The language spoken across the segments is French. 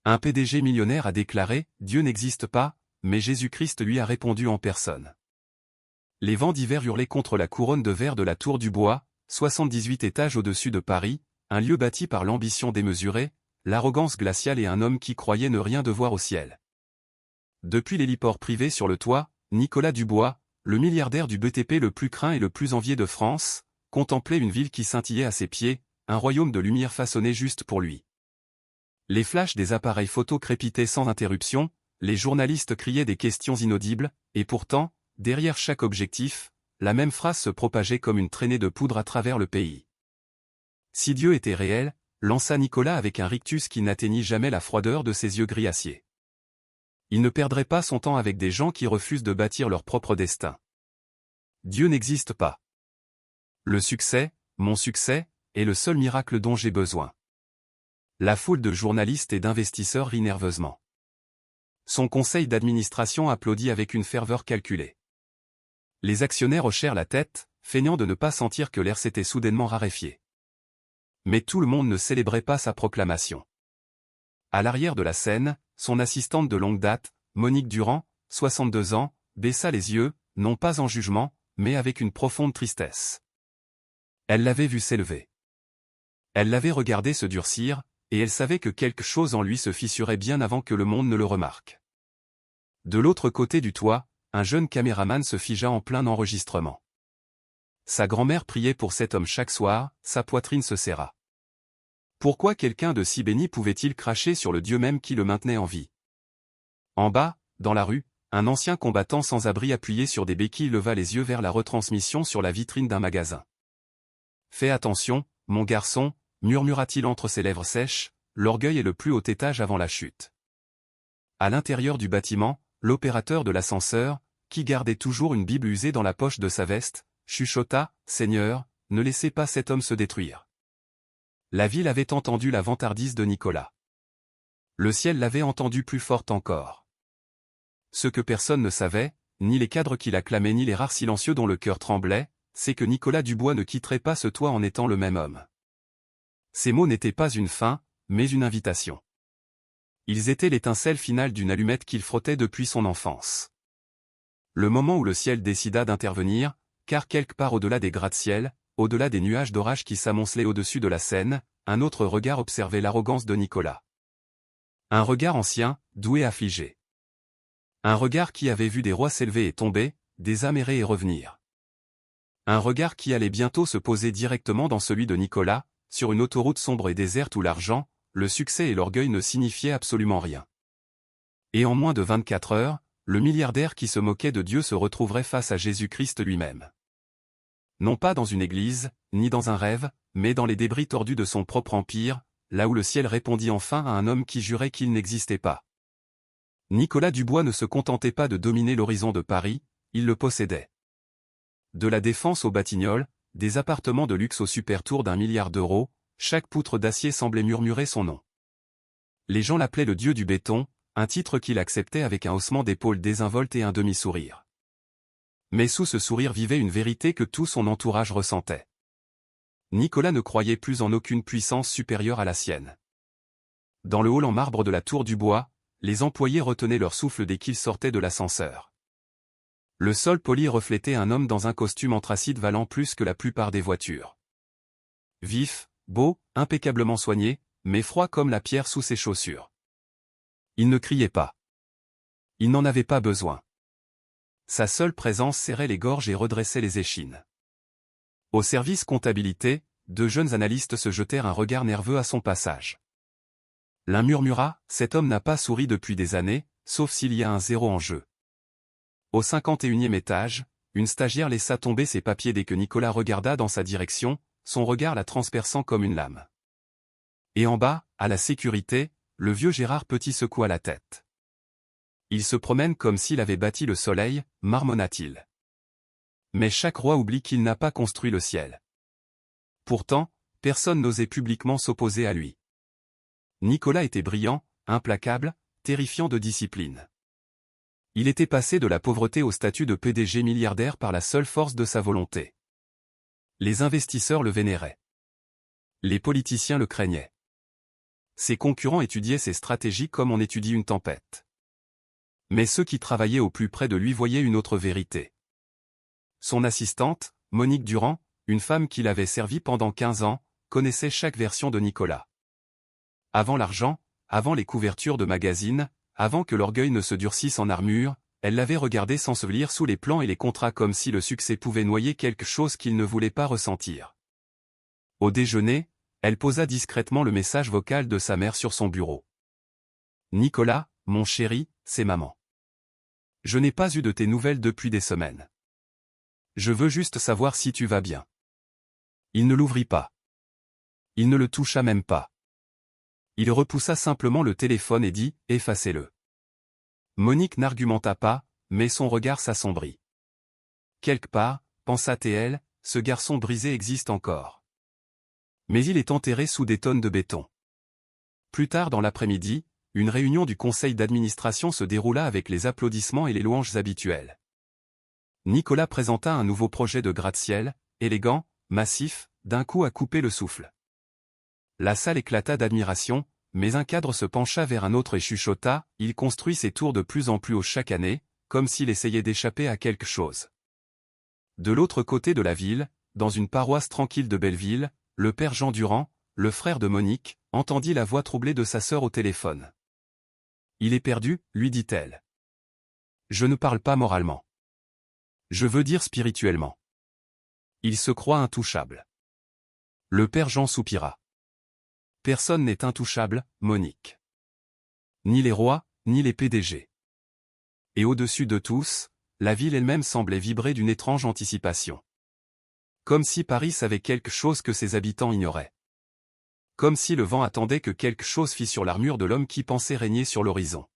Un PDG millionnaire a déclaré « Dieu n'existe pas », mais Jésus-Christ lui a répondu en personne. Les vents d'hiver hurlaient contre la couronne de verre de la Tour du Bois, 78 étages au-dessus de Paris, un lieu bâti par l'ambition démesurée, l'arrogance glaciale et un homme qui croyait ne rien devoir au ciel. Depuis l'héliport privé sur le toit, Nicolas Dubois, le milliardaire du BTP le plus craint et le plus envié de France, contemplait une ville qui scintillait à ses pieds, un royaume de lumière façonné juste pour lui. Les flashs des appareils photo crépitaient sans interruption, les journalistes criaient des questions inaudibles, et pourtant, derrière chaque objectif, la même phrase se propageait comme une traînée de poudre à travers le pays. Si Dieu était réel, lança Nicolas avec un rictus qui n'atteignit jamais la froideur de ses yeux gris acier. Il ne perdrait pas son temps avec des gens qui refusent de bâtir leur propre destin. Dieu n'existe pas. Le succès, mon succès, est le seul miracle dont j'ai besoin. La foule de journalistes et d'investisseurs rit nerveusement. Son conseil d'administration applaudit avec une ferveur calculée. Les actionnaires hochèrent la tête, feignant de ne pas sentir que l'air s'était soudainement raréfié. Mais tout le monde ne célébrait pas sa proclamation. À l'arrière de la scène, son assistante de longue date, Monique Durand, 62 ans, baissa les yeux, non pas en jugement, mais avec une profonde tristesse. Elle l'avait vu s'élever. Elle l'avait regardé se durcir, et elle savait que quelque chose en lui se fissurait bien avant que le monde ne le remarque. De l'autre côté du toit, un jeune caméraman se figea en plein enregistrement. Sa grand-mère priait pour cet homme chaque soir, sa poitrine se serra. Pourquoi quelqu'un de si béni pouvait-il cracher sur le Dieu même qui le maintenait en vie? En bas, dans la rue, un ancien combattant sans abri appuyé sur des béquilles leva les yeux vers la retransmission sur la vitrine d'un magasin. « Fais attention, mon garçon », murmura-t-il entre ses lèvres sèches, l'orgueil est le plus haut étage avant la chute. À l'intérieur du bâtiment, l'opérateur de l'ascenseur, qui gardait toujours une Bible usée dans la poche de sa veste, chuchota « Seigneur, ne laissez pas cet homme se détruire ». La ville avait entendu la vantardise de Nicolas. Le ciel l'avait entendu plus forte encore. Ce que personne ne savait, ni les cadres qui l'acclamaient ni les rares silencieux dont le cœur tremblait, c'est que Nicolas Dubois ne quitterait pas ce toit en étant le même homme. Ces mots n'étaient pas une fin, mais une invitation. Ils étaient l'étincelle finale d'une allumette qu'il frottait depuis son enfance. Le moment où le ciel décida d'intervenir, car quelque part au-delà des gratte-ciel, au-delà des nuages d'orage qui s'amoncelaient au-dessus de la Seine, un autre regard observait l'arrogance de Nicolas. Un regard ancien, doux et affligé. Un regard qui avait vu des rois s'élever et tomber, des âmes errer et revenir. Un regard qui allait bientôt se poser directement dans celui de Nicolas, sur une autoroute sombre et déserte où l'argent, le succès et l'orgueil ne signifiaient absolument rien. Et en moins de 24 heures, le milliardaire qui se moquait de Dieu se retrouverait face à Jésus-Christ lui-même. Non pas dans une église, ni dans un rêve, mais dans les débris tordus de son propre empire, là où le ciel répondit enfin à un homme qui jurait qu'il n'existait pas. Nicolas Dubois ne se contentait pas de dominer l'horizon de Paris, il le possédait. De la Défense aux Batignolles, des appartements de luxe au super-tour d'1 milliard d'euros, chaque poutre d'acier semblait murmurer son nom. Les gens l'appelaient le dieu du béton, un titre qu'il acceptait avec un haussement d'épaules désinvolte et un demi-sourire. Mais sous ce sourire vivait une vérité que tout son entourage ressentait. Nicolas ne croyait plus en aucune puissance supérieure à la sienne. Dans le hall en marbre de la Tour du Bois, les employés retenaient leur souffle dès qu'ils sortaient de l'ascenseur. Le sol poli reflétait un homme dans un costume anthracite valant plus que la plupart des voitures. Vif, beau, impeccablement soigné, mais froid comme la pierre sous ses chaussures. Il ne criait pas. Il n'en avait pas besoin. Sa seule présence serrait les gorges et redressait les échines. Au service comptabilité, 2 jeunes analystes se jetèrent un regard nerveux à son passage. L'un murmura, « Cet homme n'a pas souri depuis des années, sauf s'il y a un 0 en jeu. » Au 51e étage, une stagiaire laissa tomber ses papiers dès que Nicolas regarda dans sa direction, son regard la transperçant comme une lame. Et en bas, à la sécurité, le vieux Gérard Petit secoua la tête. Il se promène comme s'il avait bâti le soleil, marmonna-t-il. Mais chaque roi oublie qu'il n'a pas construit le ciel. Pourtant, personne n'osait publiquement s'opposer à lui. Nicolas était brillant, implacable, terrifiant de discipline. Il était passé de la pauvreté au statut de PDG milliardaire par la seule force de sa volonté. Les investisseurs le vénéraient. Les politiciens le craignaient. Ses concurrents étudiaient ses stratégies comme on étudie une tempête. Mais ceux qui travaillaient au plus près de lui voyaient une autre vérité. Son assistante, Monique Durand, une femme qui l'avait servi pendant 15 ans, connaissait chaque version de Nicolas. Avant l'argent, avant les couvertures de magazines, avant que l'orgueil ne se durcisse en armure, elle l'avait regardé s'ensevelir sous les plans et les contrats comme si le succès pouvait noyer quelque chose qu'il ne voulait pas ressentir. Au déjeuner, elle posa discrètement le message vocal de sa mère sur son bureau. « Nicolas, mon chéri, c'est maman. Je n'ai pas eu de tes nouvelles depuis des semaines. Je veux juste savoir si tu vas bien. » Il ne l'ouvrit pas. Il ne le toucha même pas. Il repoussa simplement le téléphone et dit « Effacez-le ». Monique n'argumenta pas, mais son regard s'assombrit. Quelque part, pensa-t-elle, ce garçon brisé existe encore. Mais il est enterré sous des tonnes de béton. Plus tard dans l'après-midi, une réunion du conseil d'administration se déroula avec les applaudissements et les louanges habituelles. Nicolas présenta un nouveau projet de gratte-ciel, élégant, massif, d'un coup à couper le souffle. La salle éclata d'admiration, mais un cadre se pencha vers un autre et chuchota, il construit ses tours de plus en plus haut chaque année, comme s'il essayait d'échapper à quelque chose. De l'autre côté de la ville, dans une paroisse tranquille de Belleville, le père Jean Durand, le frère de Monique, entendit la voix troublée de sa sœur au téléphone. « Il est perdu, lui dit-elle. Je ne parle pas moralement. Je veux dire spirituellement. Il se croit intouchable. » Le père Jean soupira. Personne n'est intouchable, Monique. Ni les rois, ni les PDG. Et au-dessus de tous, la ville elle-même semblait vibrer d'une étrange anticipation. Comme si Paris savait quelque chose que ses habitants ignoraient. Comme si le vent attendait que quelque chose fît sur l'armure de l'homme qui pensait régner sur l'horizon.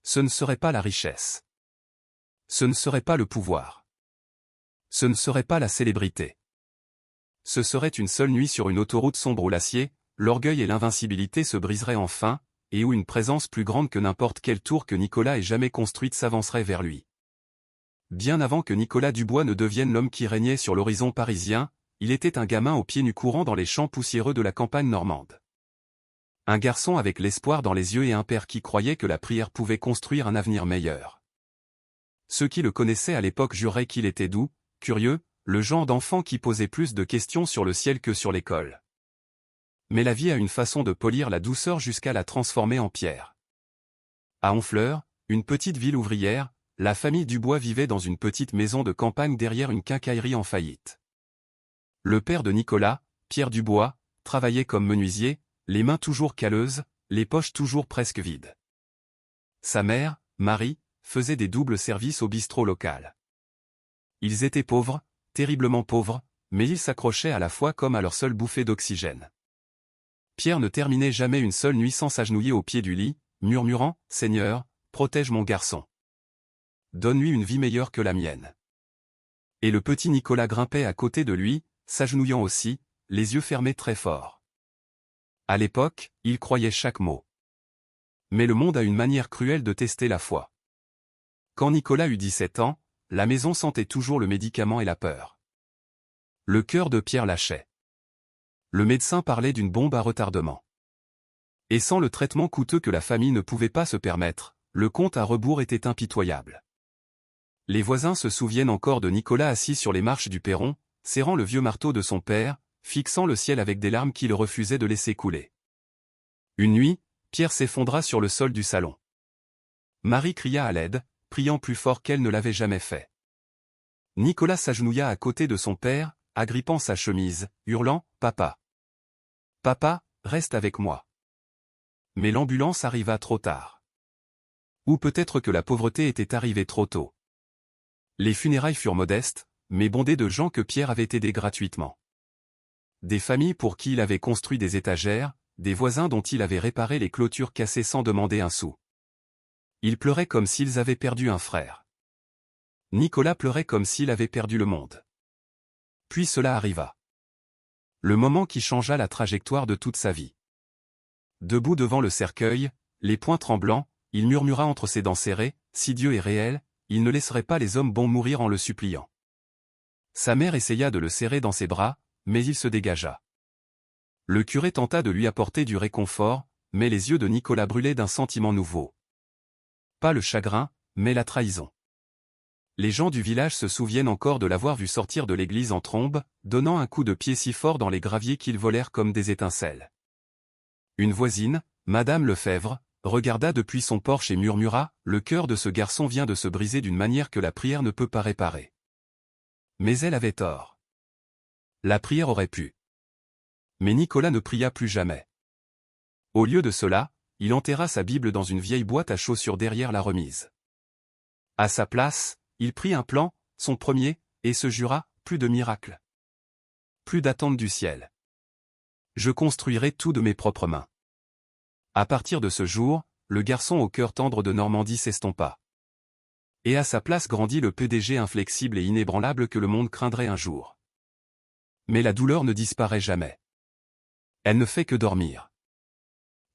Ce ne serait pas la richesse. Ce ne serait pas le pouvoir. Ce ne serait pas la célébrité. Ce serait une seule nuit sur une autoroute sombre où l'acier, l'orgueil et l'invincibilité se briseraient enfin, et où une présence plus grande que n'importe quelle tour que Nicolas ait jamais construite s'avancerait vers lui. Bien avant que Nicolas Dubois ne devienne l'homme qui régnait sur l'horizon parisien, il était un gamin aux pieds nus courant dans les champs poussiéreux de la campagne normande. Un garçon avec l'espoir dans les yeux et un père qui croyait que la prière pouvait construire un avenir meilleur. Ceux qui le connaissaient à l'époque juraient qu'il était doux, curieux, le genre d'enfant qui posait plus de questions sur le ciel que sur l'école. Mais la vie a une façon de polir la douceur jusqu'à la transformer en pierre. À Honfleur, une petite ville ouvrière, la famille Dubois vivait dans une petite maison de campagne derrière une quincaillerie en faillite. Le père de Nicolas, Pierre Dubois, travaillait comme menuisier, les mains toujours calleuses, les poches toujours presque vides. Sa mère, Marie, faisait des doubles services au bistrot local. Ils étaient pauvres, terriblement pauvres, mais ils s'accrochaient à la fois comme à leur seule bouffée d'oxygène. Pierre ne terminait jamais une seule nuit sans s'agenouiller au pied du lit, murmurant « Seigneur, protège mon garçon. Donne-lui une vie meilleure que la mienne. » Et le petit Nicolas grimpait à côté de lui, s'agenouillant aussi, les yeux fermés très fort. À l'époque, il croyait chaque mot. Mais le monde a une manière cruelle de tester la foi. Quand Nicolas eut 17 ans, la maison sentait toujours le médicament et la peur. Le cœur de Pierre lâchait. Le médecin parlait d'une bombe à retardement. Et sans le traitement coûteux que la famille ne pouvait pas se permettre, le compte à rebours était impitoyable. Les voisins se souviennent encore de Nicolas assis sur les marches du perron, serrant le vieux marteau de son père, fixant le ciel avec des larmes qu'il refusait de laisser couler. Une nuit, Pierre s'effondra sur le sol du salon. Marie cria à l'aide, priant plus fort qu'elle ne l'avait jamais fait. Nicolas s'agenouilla à côté de son père, agrippant sa chemise, hurlant « Papa! Papa, reste avec moi !» Mais l'ambulance arriva trop tard. Ou peut-être que la pauvreté était arrivée trop tôt. Les funérailles furent modestes, mais bondées de gens que Pierre avait aidés gratuitement. Des familles pour qui il avait construit des étagères, des voisins dont il avait réparé les clôtures cassées sans demander un sou. Ils pleuraient comme s'ils avaient perdu un frère. Nicolas pleurait comme s'il avait perdu le monde. Puis cela arriva. Le moment qui changea la trajectoire de toute sa vie. Debout devant le cercueil, les poings tremblants, il murmura entre ses dents serrées, « Si Dieu est réel, il ne laisserait pas les hommes bons mourir en le suppliant. » Sa mère essaya de le serrer dans ses bras, mais il se dégagea. Le curé tenta de lui apporter du réconfort, mais les yeux de Nicolas brûlaient d'un sentiment nouveau. Pas le chagrin, mais la trahison. Les gens du village se souviennent encore de l'avoir vu sortir de l'église en trombe, donnant un coup de pied si fort dans les graviers qu'ils volèrent comme des étincelles. Une voisine, Madame Lefebvre, regarda depuis son porche et murmura « Le cœur de ce garçon vient de se briser d'une manière que la prière ne peut pas réparer. » Mais elle avait tort. La prière aurait pu. Mais Nicolas ne pria plus jamais. Au lieu de cela, il enterra sa Bible dans une vieille boîte à chaussures derrière la remise. À sa place, il prit un plan, son premier, et se jura, plus de miracles. Plus d'attente du ciel. Je construirai tout de mes propres mains. À partir de ce jour, le garçon au cœur tendre de Normandie s'estompa. Et à sa place grandit le PDG inflexible et inébranlable que le monde craindrait un jour. Mais la douleur ne disparaît jamais. Elle ne fait que dormir.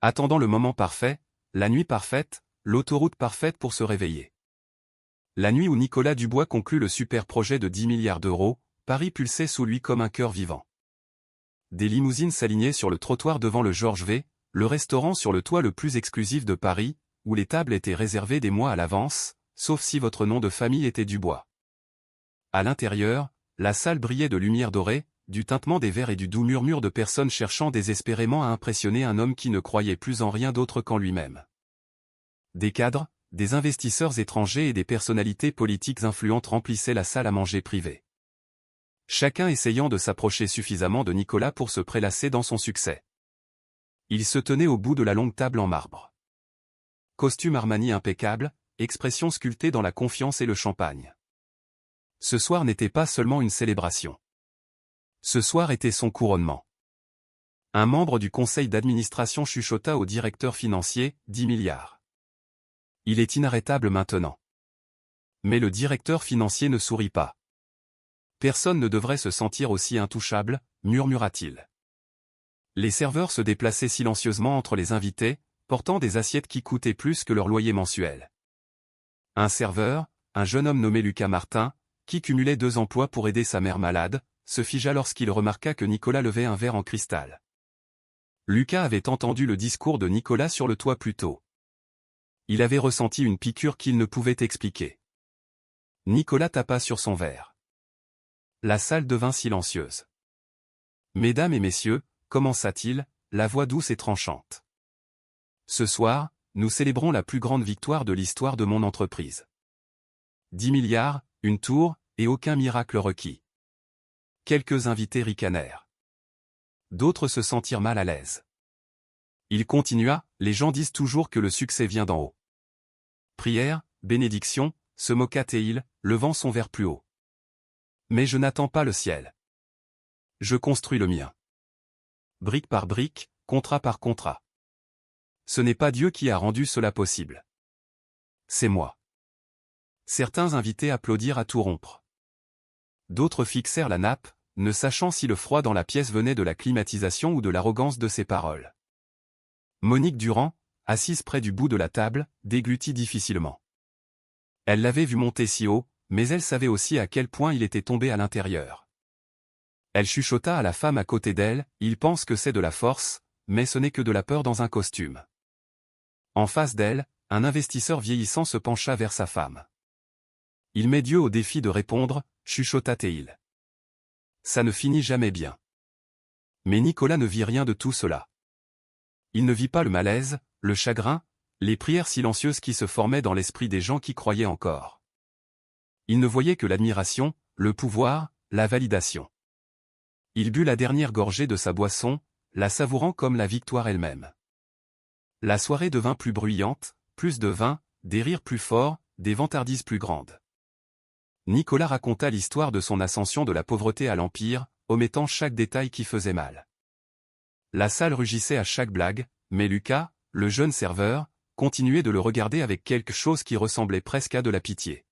Attendant le moment parfait, la nuit parfaite, l'autoroute parfaite pour se réveiller. La nuit où Nicolas Dubois conclut le super projet de 10 milliards d'euros, Paris pulsait sous lui comme un cœur vivant. Des limousines s'alignaient sur le trottoir devant le Georges V, le restaurant sur le toit le plus exclusif de Paris, où les tables étaient réservées des mois à l'avance, sauf si votre nom de famille était Dubois. À l'intérieur, la salle brillait de lumière dorée, du tintement des verres et du doux murmure de personnes cherchant désespérément à impressionner un homme qui ne croyait plus en rien d'autre qu'en lui-même. Des cadres, des investisseurs étrangers et des personnalités politiques influentes remplissaient la salle à manger privée. Chacun essayant de s'approcher suffisamment de Nicolas pour se prélasser dans son succès. Il se tenait au bout de la longue table en marbre. Costume Armani impeccable, expression sculptée dans la confiance et le champagne. Ce soir n'était pas seulement une célébration. Ce soir était son couronnement. Un membre du conseil d'administration chuchota au directeur financier, 10 milliards. Il est inarrêtable maintenant. Mais le directeur financier ne sourit pas. Personne ne devrait se sentir aussi intouchable, murmura-t-il. Les serveurs se déplaçaient silencieusement entre les invités, portant des assiettes qui coûtaient plus que leur loyer mensuel. Un serveur, un jeune homme nommé Lucas Martin, qui cumulait 2 emplois pour aider sa mère malade, se figea lorsqu'il remarqua que Nicolas levait un verre en cristal. Lucas avait entendu le discours de Nicolas sur le toit plus tôt. Il avait ressenti une piqûre qu'il ne pouvait expliquer. Nicolas tapa sur son verre. La salle devint silencieuse. « Mesdames et messieurs », commença-t-il, la voix douce et tranchante. « Ce soir, nous célébrons la plus grande victoire de l'histoire de mon entreprise. 10 milliards, une tour, et aucun miracle requis. » Quelques invités ricanèrent. D'autres se sentirent mal à l'aise. Il continua, « Les gens disent toujours que le succès vient d'en haut. » Prière, bénédiction, se moqua-t-il, levant son verre plus haut. Mais je n'attends pas le ciel. Je construis le mien. Brique par brique, contrat par contrat. Ce n'est pas Dieu qui a rendu cela possible. C'est moi. Certains invités applaudirent à tout rompre. D'autres fixèrent la nappe, ne sachant si le froid dans la pièce venait de la climatisation ou de l'arrogance de ses paroles. Monique Durand, assise près du bout de la table, déglutit difficilement. Elle l'avait vu monter si haut, mais elle savait aussi à quel point il était tombé à l'intérieur. Elle chuchota à la femme à côté d'elle, « Il pense que c'est de la force, mais ce n'est que de la peur dans un costume. » En face d'elle, un investisseur vieillissant se pencha vers sa femme. « Il met Dieu au défi de répondre, » chuchota-t-il. Ça ne finit jamais bien. Mais Nicolas ne vit rien de tout cela. Il ne vit pas le malaise, le chagrin, les prières silencieuses qui se formaient dans l'esprit des gens qui croyaient encore. Il ne voyait que l'admiration, le pouvoir, la validation. Il but la dernière gorgée de sa boisson, la savourant comme la victoire elle-même. La soirée devint plus bruyante, plus de vin, des rires plus forts, des vantardises plus grandes. Nicolas raconta l'histoire de son ascension de la pauvreté à l'empire, omettant chaque détail qui faisait mal. La salle rugissait à chaque blague, mais Lucas, le jeune serveur, continuait de le regarder avec quelque chose qui ressemblait presque à de la pitié.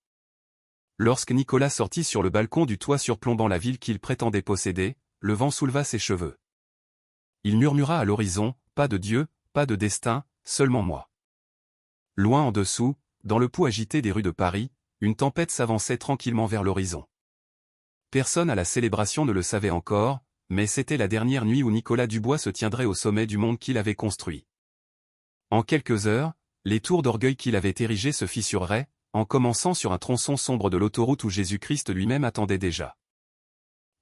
Lorsque Nicolas sortit sur le balcon du toit surplombant la ville qu'il prétendait posséder, le vent souleva ses cheveux. Il murmura à l'horizon, « Pas de Dieu, pas de destin, seulement moi. » Loin en dessous, dans le pouls agité des rues de Paris, une tempête s'avançait tranquillement vers l'horizon. Personne à la célébration ne le savait encore, mais c'était la dernière nuit où Nicolas Dubois se tiendrait au sommet du monde qu'il avait construit. En quelques heures, les tours d'orgueil qu'il avait érigées se fissureraient, en commençant sur un tronçon sombre de l'autoroute où Jésus-Christ lui-même attendait déjà.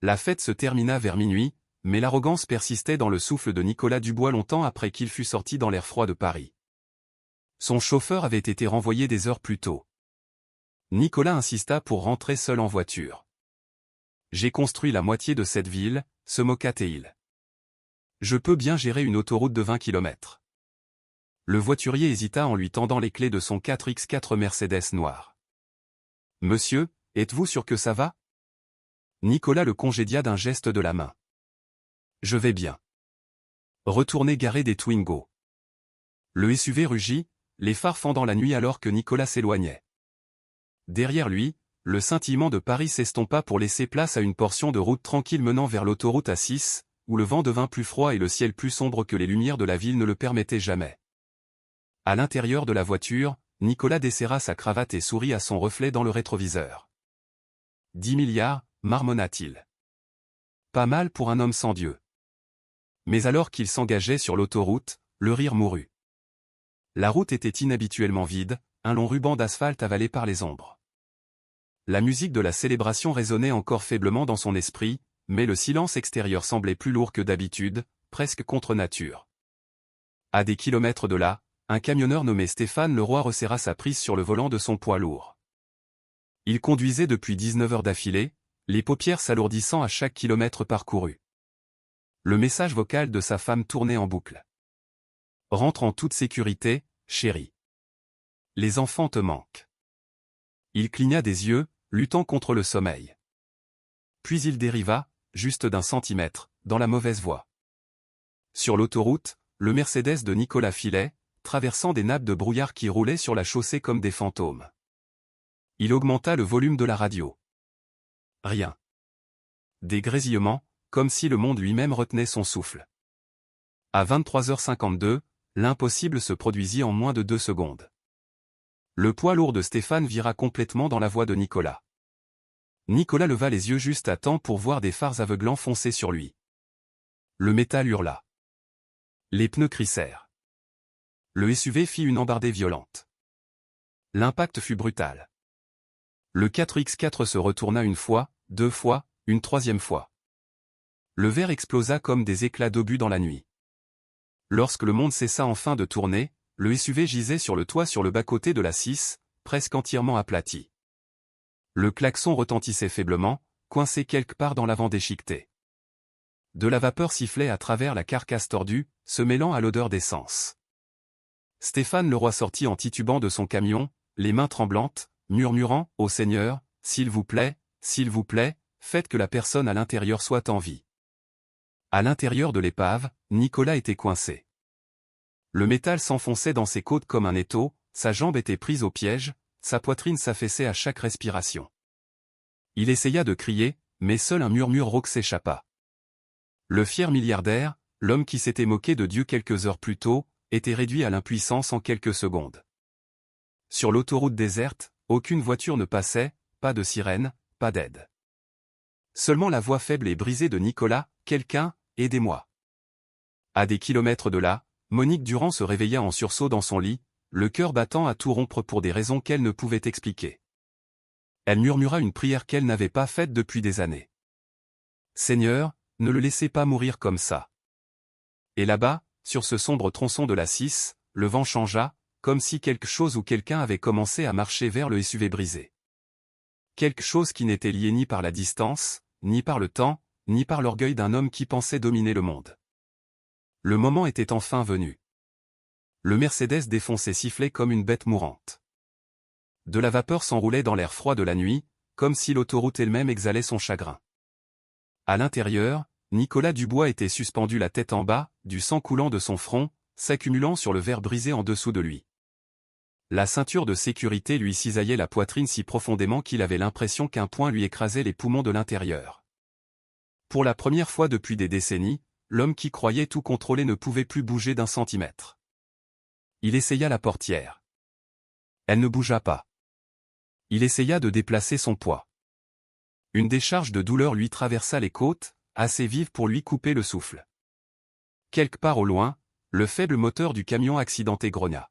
La fête se termina vers minuit, mais l'arrogance persistait dans le souffle de Nicolas Dubois longtemps après qu'il fût sorti dans l'air froid de Paris. Son chauffeur avait été renvoyé des heures plus tôt. Nicolas insista pour rentrer seul en voiture. « J'ai construit la moitié de cette ville », se moqua-t-il. « Je peux bien gérer une autoroute de 20 km. » Le voiturier hésita en lui tendant les clés de son 4x4 Mercedes noir. « Monsieur, êtes-vous sûr que ça va ?» Nicolas le congédia d'un geste de la main. « Je vais bien. » Retournez garer des Twingo. Le SUV rugit, les phares fendant la nuit alors que Nicolas s'éloignait. Derrière lui, le scintillement de Paris s'estompa pour laisser place à une portion de route tranquille menant vers l'autoroute A6, où le vent devint plus froid et le ciel plus sombre que les lumières de la ville ne le permettaient jamais. À l'intérieur de la voiture, Nicolas desserra sa cravate et sourit à son reflet dans le rétroviseur. 10 milliards, marmonna-t-il. Pas mal pour un homme sans Dieu. Mais alors qu'il s'engageait sur l'autoroute, le rire mourut. La route était inhabituellement vide, un long ruban d'asphalte avalé par les ombres. La musique de la célébration résonnait encore faiblement dans son esprit, mais le silence extérieur semblait plus lourd que d'habitude, presque contre nature. À des kilomètres de là, un camionneur nommé Stéphane Leroy resserra sa prise sur le volant de son poids lourd. Il conduisait depuis 19 heures d'affilée, les paupières s'alourdissant à chaque kilomètre parcouru. Le message vocal de sa femme tournait en boucle. « Rentre en toute sécurité, chérie. Les enfants te manquent. » Il cligna des yeux, luttant contre le sommeil. Puis il dériva, juste d'un centimètre, dans la mauvaise voie. Sur l'autoroute, le Mercedes de Nicolas filait, traversant des nappes de brouillard qui roulaient sur la chaussée comme des fantômes. Il augmenta le volume de la radio. Rien. Des grésillements, comme si le monde lui-même retenait son souffle. À 23h52, l'impossible se produisit en moins de 2 secondes. Le poids lourd de Stéphane vira complètement dans la voie de Nicolas. Nicolas leva les yeux juste à temps pour voir des phares aveuglants foncer sur lui. Le métal hurla. Les pneus crissèrent. Le SUV fit une embardée violente. L'impact fut brutal. Le 4x4 se retourna une fois, 2 fois, une 3e fois. Le verre explosa comme des éclats d'obus dans la nuit. Lorsque le monde cessa enfin de tourner, le SUV gisait sur le toit sur le bas-côté de la 6, presque entièrement aplati. Le klaxon retentissait faiblement, coincé quelque part dans l'avant déchiqueté. De la vapeur sifflait à travers la carcasse tordue, se mêlant à l'odeur d'essence. Stéphane Leroy sortit en titubant de son camion, les mains tremblantes, murmurant « Ô Seigneur, s'il vous plaît, faites que la personne à l'intérieur soit en vie. » À l'intérieur de l'épave, Nicolas était coincé. Le métal s'enfonçait dans ses côtes comme un étau, sa jambe était prise au piège, sa poitrine s'affaissait à chaque respiration. Il essaya de crier, mais seul un murmure rauque s'échappa. Le fier milliardaire, l'homme qui s'était moqué de Dieu quelques heures plus tôt, était réduit à l'impuissance en quelques secondes. Sur l'autoroute déserte, aucune voiture ne passait, pas de sirène, pas d'aide. Seulement la voix faible et brisée de Nicolas, « Quelqu'un, aidez-moi !» À des kilomètres de là, Monique Durand se réveilla en sursaut dans son lit, le cœur battant à tout rompre pour des raisons qu'elle ne pouvait expliquer. Elle murmura une prière qu'elle n'avait pas faite depuis des années. « Seigneur, ne le laissez pas mourir comme ça. » Et là-bas, sur ce sombre tronçon de la 6, le vent changea, comme si quelque chose ou quelqu'un avait commencé à marcher vers le SUV brisé. Quelque chose qui n'était lié ni par la distance, ni par le temps, ni par l'orgueil d'un homme qui pensait dominer le monde. Le moment était enfin venu. Le Mercedes défonçait sifflait comme une bête mourante. De la vapeur s'enroulait dans l'air froid de la nuit, comme si l'autoroute elle-même exhalait son chagrin. À l'intérieur, Nicolas Dubois était suspendu la tête en bas, du sang coulant de son front, s'accumulant sur le verre brisé en dessous de lui. La ceinture de sécurité lui cisaillait la poitrine si profondément qu'il avait l'impression qu'un poing lui écrasait les poumons de l'intérieur. Pour la première fois depuis des décennies, l'homme qui croyait tout contrôler ne pouvait plus bouger d'un centimètre. Il essaya la portière. Elle ne bougea pas. Il essaya de déplacer son poids. Une décharge de douleur lui traversa les côtes, assez vive pour lui couper le souffle. Quelque part au loin, le faible moteur du camion accidenté grogna.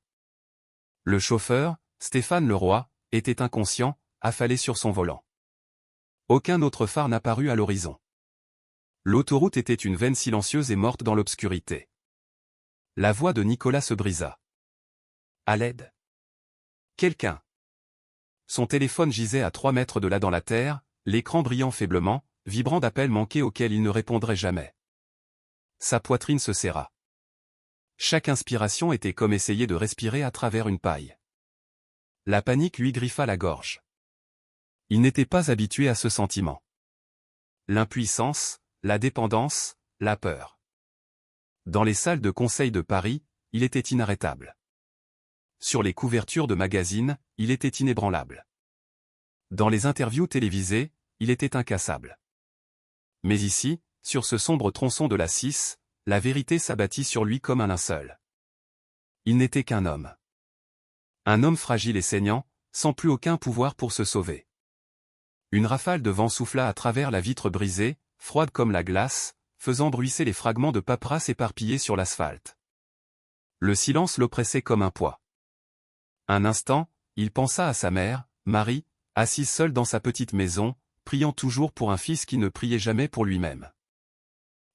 Le chauffeur, Stéphane Leroy, était inconscient, affalé sur son volant. Aucun autre phare n'apparut à l'horizon. L'autoroute était une veine silencieuse et morte dans l'obscurité. La voix de Nicolas se brisa. À l'aide. Quelqu'un. Son téléphone gisait à 3 mètres de là dans la terre, l'écran brillant faiblement, vibrant d'appels manqués auxquels il ne répondrait jamais. Sa poitrine se serra. Chaque inspiration était comme essayer de respirer à travers une paille. La panique lui griffa la gorge. Il n'était pas habitué à ce sentiment. L'impuissance, la dépendance, la peur. Dans les salles de conseil de Paris, il était inarrêtable. Sur les couvertures de magazines, il était inébranlable. Dans les interviews télévisées, il était incassable. Mais ici, sur ce sombre tronçon de la 6, la vérité s'abattit sur lui comme un linceul. Il n'était qu'un homme. Un homme fragile et saignant, sans plus aucun pouvoir pour se sauver. Une rafale de vent souffla à travers la vitre brisée, froide comme la glace, faisant bruisser les fragments de paperasse éparpillés sur l'asphalte. Le silence l'oppressait comme un poids. Un instant, il pensa à sa mère, Marie, assise seule dans sa petite maison, priant toujours pour un fils qui ne priait jamais pour lui-même.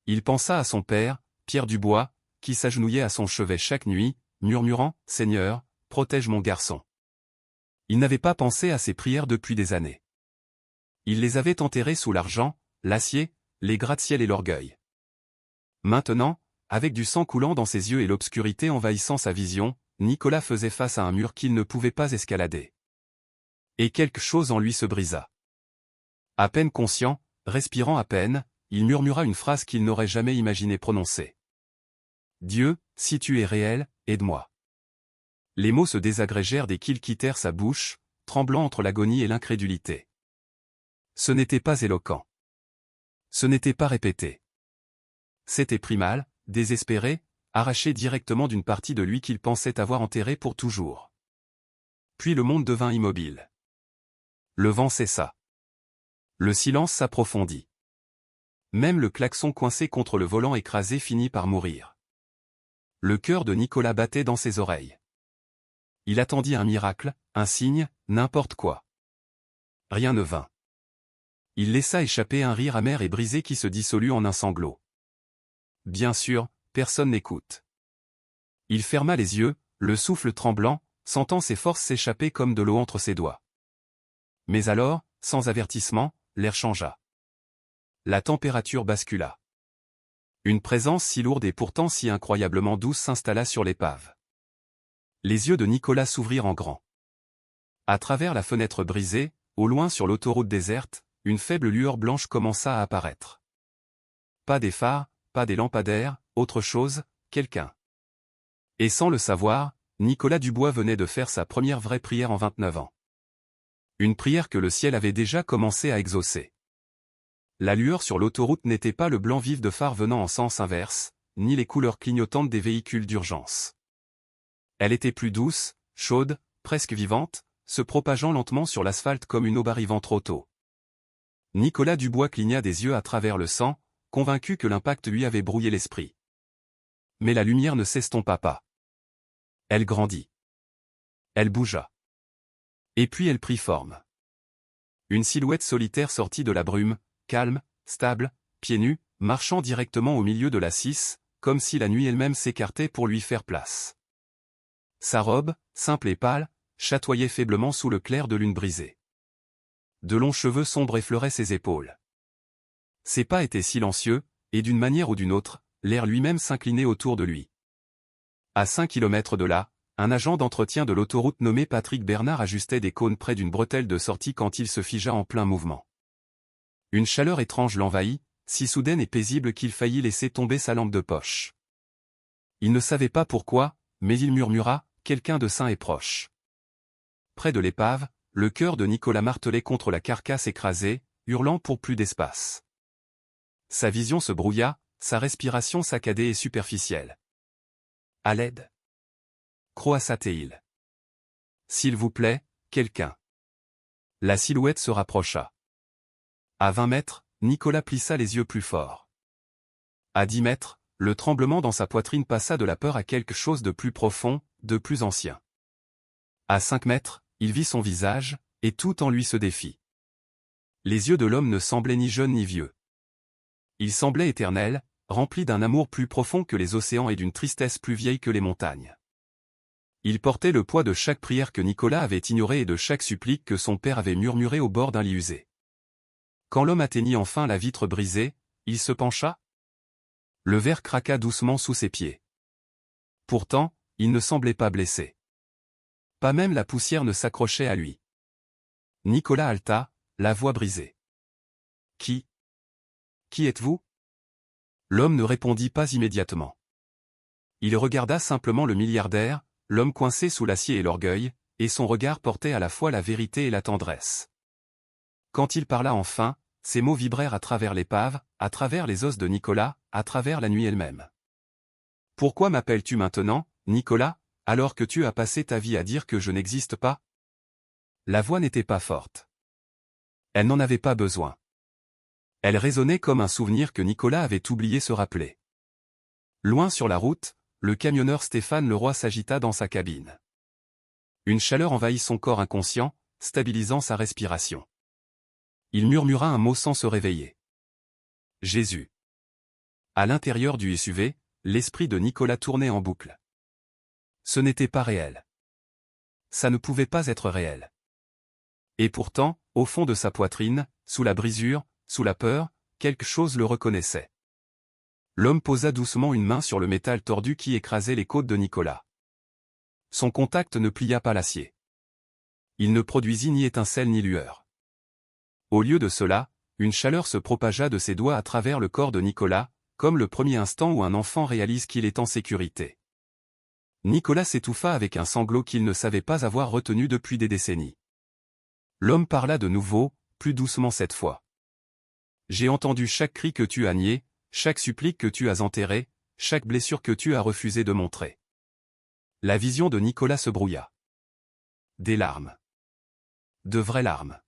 Il pensa à son père, Pierre Dubois, qui s'agenouillait à son chevet chaque nuit, murmurant « Seigneur, protège mon garçon ». Il n'avait pas pensé à ses prières depuis des années. Il les avait enterrées sous l'argent, l'acier, les gratte-ciel et l'orgueil. Maintenant, avec du sang coulant dans ses yeux et l'obscurité envahissant sa vision, Nicolas faisait face à un mur qu'il ne pouvait pas escalader. Et quelque chose en lui se brisa. À peine conscient, respirant à peine, il murmura une phrase qu'il n'aurait jamais imaginé prononcer. « Dieu, si tu es réel, aide-moi. » Les mots se désagrégèrent dès qu'ils quittèrent sa bouche, tremblant entre l'agonie et l'incrédulité. Ce n'était pas éloquent. Ce n'était pas répété. C'était primal, désespéré, arraché directement d'une partie de lui qu'il pensait avoir enterrée pour toujours. Puis le monde devint immobile. Le vent cessa. Le silence s'approfondit. Même le klaxon coincé contre le volant écrasé finit par mourir. Le cœur de Nicolas battait dans ses oreilles. Il attendit un miracle, un signe, n'importe quoi. Rien ne vint. Il laissa échapper un rire amer et brisé qui se dissolut en un sanglot. Bien sûr, personne n'écoute. Il ferma les yeux, le souffle tremblant, sentant ses forces s'échapper comme de l'eau entre ses doigts. Mais alors, sans avertissement, l'air changea. La température bascula. Une présence si lourde et pourtant si incroyablement douce s'installa sur l'épave. Les yeux de Nicolas s'ouvrirent en grand. À travers la fenêtre brisée, au loin sur l'autoroute déserte, une faible lueur blanche commença à apparaître. Pas des phares, pas des lampadaires, autre chose, quelqu'un. Et sans le savoir, Nicolas Dubois venait de faire sa première vraie prière en 29 ans. Une prière que le ciel avait déjà commencé à exaucer. La lueur sur l'autoroute n'était pas le blanc vif de phares venant en sens inverse, ni les couleurs clignotantes des véhicules d'urgence. Elle était plus douce, chaude, presque vivante, se propageant lentement sur l'asphalte comme une aube arrivant trop tôt. Nicolas Dubois cligna des yeux à travers le sang, convaincu que l'impact lui avait brouillé l'esprit. Mais la lumière ne s'estompa pas. Elle grandit. Elle bougea. Et puis elle prit forme. Une silhouette solitaire sortit de la brume, calme, stable, pieds nus, marchant directement au milieu de la 6, comme si la nuit elle-même s'écartait pour lui faire place. Sa robe, simple et pâle, chatoyait faiblement sous le clair de lune brisée. De longs cheveux sombres effleuraient ses épaules. Ses pas étaient silencieux, et d'une manière ou d'une autre, l'air lui-même s'inclinait autour de lui. À 5 kilomètres de là, un agent d'entretien de l'autoroute nommé Patrick Bernard ajustait des cônes près d'une bretelle de sortie quand il se figea en plein mouvement. Une chaleur étrange l'envahit, si soudaine et paisible qu'il faillit laisser tomber sa lampe de poche. Il ne savait pas pourquoi, mais il murmura, quelqu'un de sain et proche. Près de l'épave, le cœur de Nicolas martelait contre la carcasse écrasée, hurlant pour plus d'espace. Sa vision se brouilla, sa respiration saccadée et superficielle. À l'aide. Croassa-t-il. S'il vous plaît, quelqu'un. La silhouette se rapprocha. À 20 mètres, Nicolas plissa les yeux plus fort. À 10 mètres, le tremblement dans sa poitrine passa de la peur à quelque chose de plus profond, de plus ancien. À 5 mètres, il vit son visage, et tout en lui se défit. Les yeux de l'homme ne semblaient ni jeunes ni vieux. Ils semblaient éternels, remplis d'un amour plus profond que les océans et d'une tristesse plus vieille que les montagnes. Il portait le poids de chaque prière que Nicolas avait ignorée et de chaque supplique que son père avait murmurée au bord d'un lit usé. Quand l'homme atteignit enfin la vitre brisée, il se pencha. Le verre craqua doucement sous ses pieds. Pourtant, il ne semblait pas blessé. Pas même la poussière ne s'accrochait à lui. Nicolas haleta, la voix brisée. « Qui êtes-vous » L'homme ne répondit pas immédiatement. Il regarda simplement le milliardaire, l'homme coincé sous l'acier et l'orgueil, et son regard portait à la fois la vérité et la tendresse. Quand il parla enfin, ses mots vibrèrent à travers l'épave, à travers les os de Nicolas, à travers la nuit elle-même. « Pourquoi m'appelles-tu maintenant, Nicolas, alors que tu as passé ta vie à dire que je n'existe pas » La voix n'était pas forte. Elle n'en avait pas besoin. Elle résonnait comme un souvenir que Nicolas avait oublié se rappeler. Loin sur la route, le camionneur Stéphane Leroy s'agita dans sa cabine. Une chaleur envahit son corps inconscient, stabilisant sa respiration. Il murmura un mot sans se réveiller. Jésus. À l'intérieur du SUV, l'esprit de Nicolas tournait en boucle. Ce n'était pas réel. Ça ne pouvait pas être réel. Et pourtant, au fond de sa poitrine, sous la brisure, sous la peur, quelque chose le reconnaissait. L'homme posa doucement une main sur le métal tordu qui écrasait les côtes de Nicolas. Son contact ne plia pas l'acier. Il ne produisit ni étincelle ni lueur. Au lieu de cela, une chaleur se propagea de ses doigts à travers le corps de Nicolas, comme le premier instant où un enfant réalise qu'il est en sécurité. Nicolas s'étouffa avec un sanglot qu'il ne savait pas avoir retenu depuis des décennies. L'homme parla de nouveau, plus doucement cette fois. J'ai entendu chaque cri que tu as nié, chaque supplique que tu as enterrée, chaque blessure que tu as refusé de montrer. La vision de Nicolas se brouilla. Des larmes. De vraies larmes.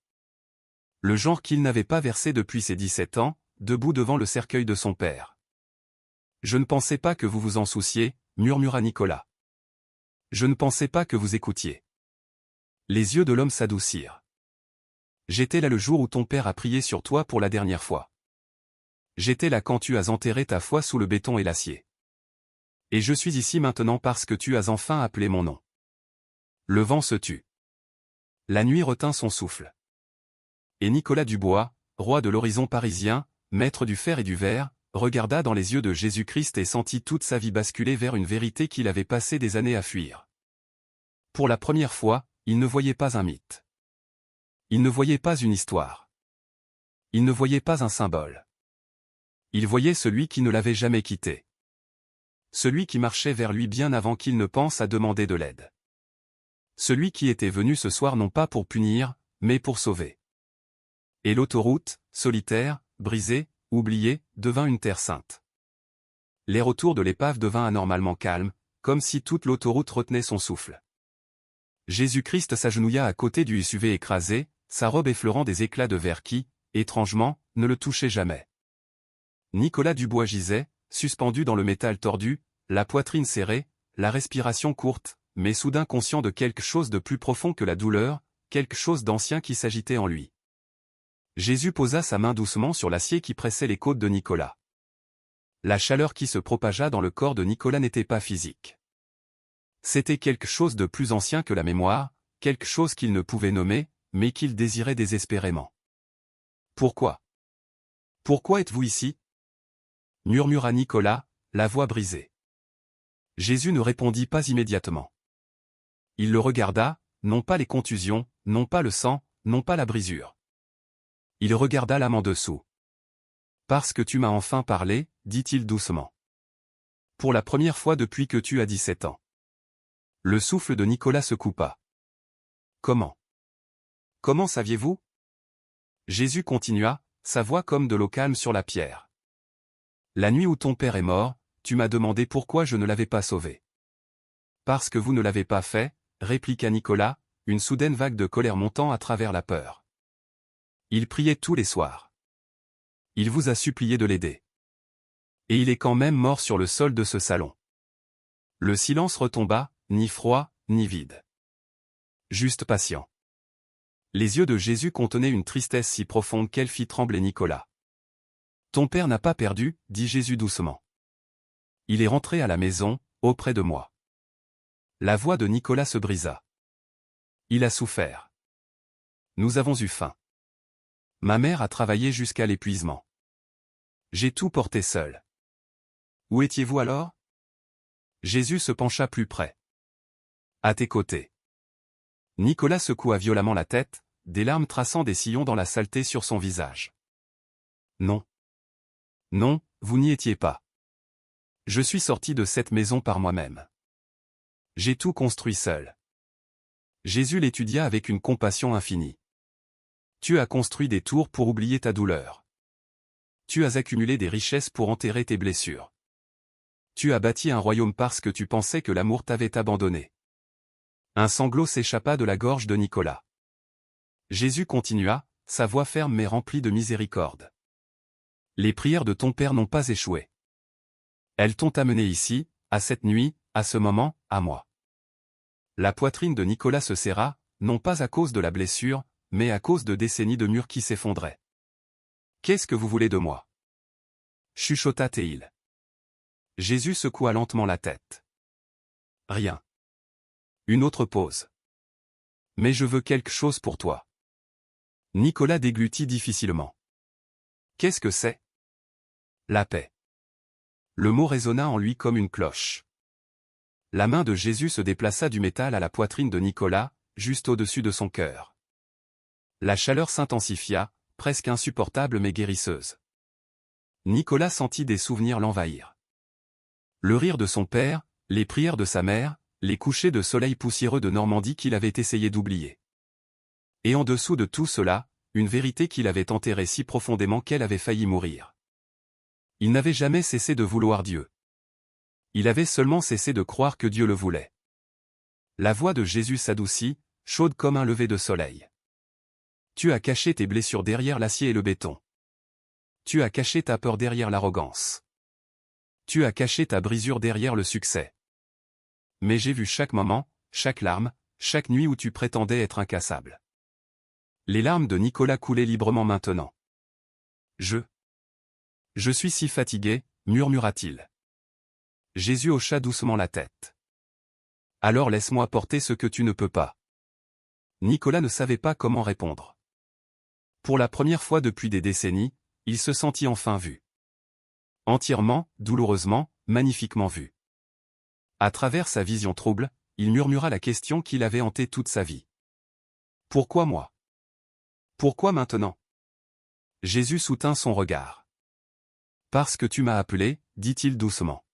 Le genre qu'il n'avait pas versé depuis ses 17 ans, debout devant le cercueil de son père. Je ne pensais pas que vous vous en souciez, murmura Nicolas. Je ne pensais pas que vous écoutiez. Les yeux de l'homme s'adoucirent. J'étais là le jour où ton père a prié sur toi pour la dernière fois. J'étais là quand tu as enterré ta foi sous le béton et l'acier. Et je suis ici maintenant parce que tu as enfin appelé mon nom. Le vent se tut. La nuit retint son souffle. Et Nicolas Dubois, roi de l'horizon parisien, maître du fer et du verre, regarda dans les yeux de Jésus-Christ et sentit toute sa vie basculer vers une vérité qu'il avait passé des années à fuir. Pour la première fois, il ne voyait pas un mythe. Il ne voyait pas une histoire. Il ne voyait pas un symbole. Il voyait celui qui ne l'avait jamais quitté. Celui qui marchait vers lui bien avant qu'il ne pense à demander de l'aide. Celui qui était venu ce soir non pas pour punir, mais pour sauver. Et l'autoroute, solitaire, brisée, oubliée, devint une terre sainte. L'air autour de l'épave devint anormalement calme, comme si toute l'autoroute retenait son souffle. Jésus-Christ s'agenouilla à côté du SUV écrasé, sa robe effleurant des éclats de verre qui, étrangement, ne le touchaient jamais. Nicolas Dubois gisait, suspendu dans le métal tordu, la poitrine serrée, la respiration courte, mais soudain conscient de quelque chose de plus profond que la douleur, quelque chose d'ancien qui s'agitait en lui. Jésus posa sa main doucement sur l'acier qui pressait les côtes de Nicolas. La chaleur qui se propagea dans le corps de Nicolas n'était pas physique. C'était quelque chose de plus ancien que la mémoire, quelque chose qu'il ne pouvait nommer, mais qu'il désirait désespérément. Pourquoi ? Pourquoi êtes-vous ici ? Murmura Nicolas, la voix brisée. Jésus ne répondit pas immédiatement. Il le regarda, non pas les contusions, non pas le sang, non pas la brisure. Il regarda l'âme en dessous. « Parce que tu m'as enfin parlé, dit-il doucement. Pour la première fois depuis que tu as 17 ans. » Le souffle de Nicolas se coupa. « Comment ? Comment saviez-vous ? » Jésus continua, sa voix comme de l'eau calme sur la pierre. « La nuit où ton père est mort, tu m'as demandé pourquoi je ne l'avais pas sauvé. »« Parce que vous ne l'avez pas fait, » répliqua Nicolas, une soudaine vague de colère montant à travers la peur. Il priait tous les soirs. Il vous a supplié de l'aider. Et il est quand même mort sur le sol de ce salon. Le silence retomba, ni froid, ni vide. Juste patient. Les yeux de Jésus contenaient une tristesse si profonde qu'elle fit trembler Nicolas. « Ton père n'a pas perdu, dit Jésus doucement. Il est rentré à la maison, auprès de moi. » La voix de Nicolas se brisa. Il a souffert. Nous avons eu faim. Ma mère a travaillé jusqu'à l'épuisement. J'ai tout porté seul. Où étiez-vous alors? Jésus se pencha plus près. À tes côtés. Nicolas secoua violemment la tête, des larmes traçant des sillons dans la saleté sur son visage. Non. Non, vous n'y étiez pas. Je suis sorti de cette maison par moi-même. J'ai tout construit seul. Jésus l'étudia avec une compassion infinie. Tu as construit des tours pour oublier ta douleur. Tu as accumulé des richesses pour enterrer tes blessures. Tu as bâti un royaume parce que tu pensais que l'amour t'avait abandonné. Un sanglot s'échappa de la gorge de Nicolas. Jésus continua, sa voix ferme mais remplie de miséricorde. Les prières de ton père n'ont pas échoué. Elles t'ont amené ici, à cette nuit, à ce moment, à moi. La poitrine de Nicolas se serra, non pas à cause de la blessure, mais à cause de décennies de murs qui s'effondraient. Qu'est-ce que vous voulez de moi? Chuchota Théil. Jésus secoua lentement la tête. Rien. Une autre pause. Mais je veux quelque chose pour toi. Nicolas déglutit difficilement. Qu'est-ce que c'est? La paix. Le mot résonna en lui comme une cloche. La main de Jésus se déplaça du métal à la poitrine de Nicolas, juste au-dessus de son cœur. La chaleur s'intensifia, presque insupportable mais guérisseuse. Nicolas sentit des souvenirs l'envahir. Le rire de son père, les prières de sa mère, les couchers de soleil poussiéreux de Normandie qu'il avait essayé d'oublier. Et en dessous de tout cela, une vérité qu'il avait enterrée si profondément qu'elle avait failli mourir. Il n'avait jamais cessé de vouloir Dieu. Il avait seulement cessé de croire que Dieu le voulait. La voix de Jésus s'adoucit, chaude comme un lever de soleil. Tu as caché tes blessures derrière l'acier et le béton. Tu as caché ta peur derrière l'arrogance. Tu as caché ta brisure derrière le succès. Mais j'ai vu chaque moment, chaque larme, chaque nuit où tu prétendais être incassable. Les larmes de Nicolas coulaient librement maintenant. Je suis si fatigué, murmura-t-il. Jésus hocha doucement la tête. Alors laisse-moi porter ce que tu ne peux pas. Nicolas ne savait pas comment répondre. Pour la première fois depuis des décennies, il se sentit enfin vu. Entièrement, douloureusement, magnifiquement vu. À travers sa vision trouble, il murmura la question qu'il avait hantée toute sa vie. Pourquoi moi? Pourquoi maintenant? Jésus soutint son regard. Parce que tu m'as appelé, dit-il doucement.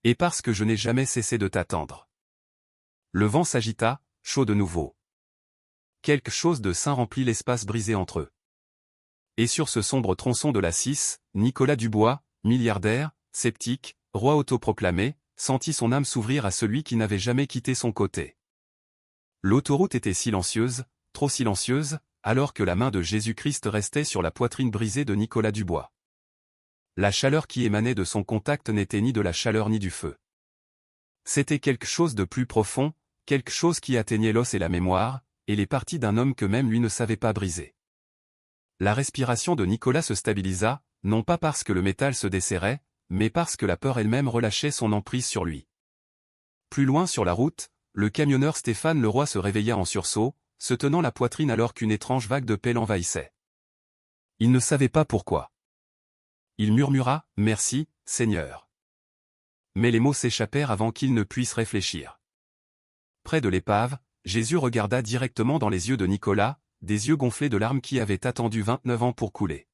Et parce que je n'ai jamais cessé de t'attendre. Le vent s'agita, chaud de nouveau. Quelque chose de sain remplit l'espace brisé entre eux. Et sur ce sombre tronçon de la Cisse, Nicolas Dubois, milliardaire, sceptique, roi autoproclamé, sentit son âme s'ouvrir à celui qui n'avait jamais quitté son côté. L'autoroute était silencieuse, trop silencieuse, alors que la main de Jésus-Christ restait sur la poitrine brisée de Nicolas Dubois. La chaleur qui émanait de son contact n'était ni de la chaleur ni du feu. C'était quelque chose de plus profond, quelque chose qui atteignait l'os et la mémoire, et les parties d'un homme que même lui ne savait pas briser. La respiration de Nicolas se stabilisa, non pas parce que le métal se desserrait, mais parce que la peur elle-même relâchait son emprise sur lui. Plus loin sur la route, le camionneur Stéphane Leroy se réveilla en sursaut, se tenant la poitrine alors qu'une étrange vague de paix l'envahissait. Il ne savait pas pourquoi. Il murmura « Merci, Seigneur ». Mais les mots s'échappèrent avant qu'il ne puisse réfléchir. Près de l'épave, Jésus regarda directement dans les yeux de Nicolas, des yeux gonflés de larmes qui avaient attendu 29 ans pour couler.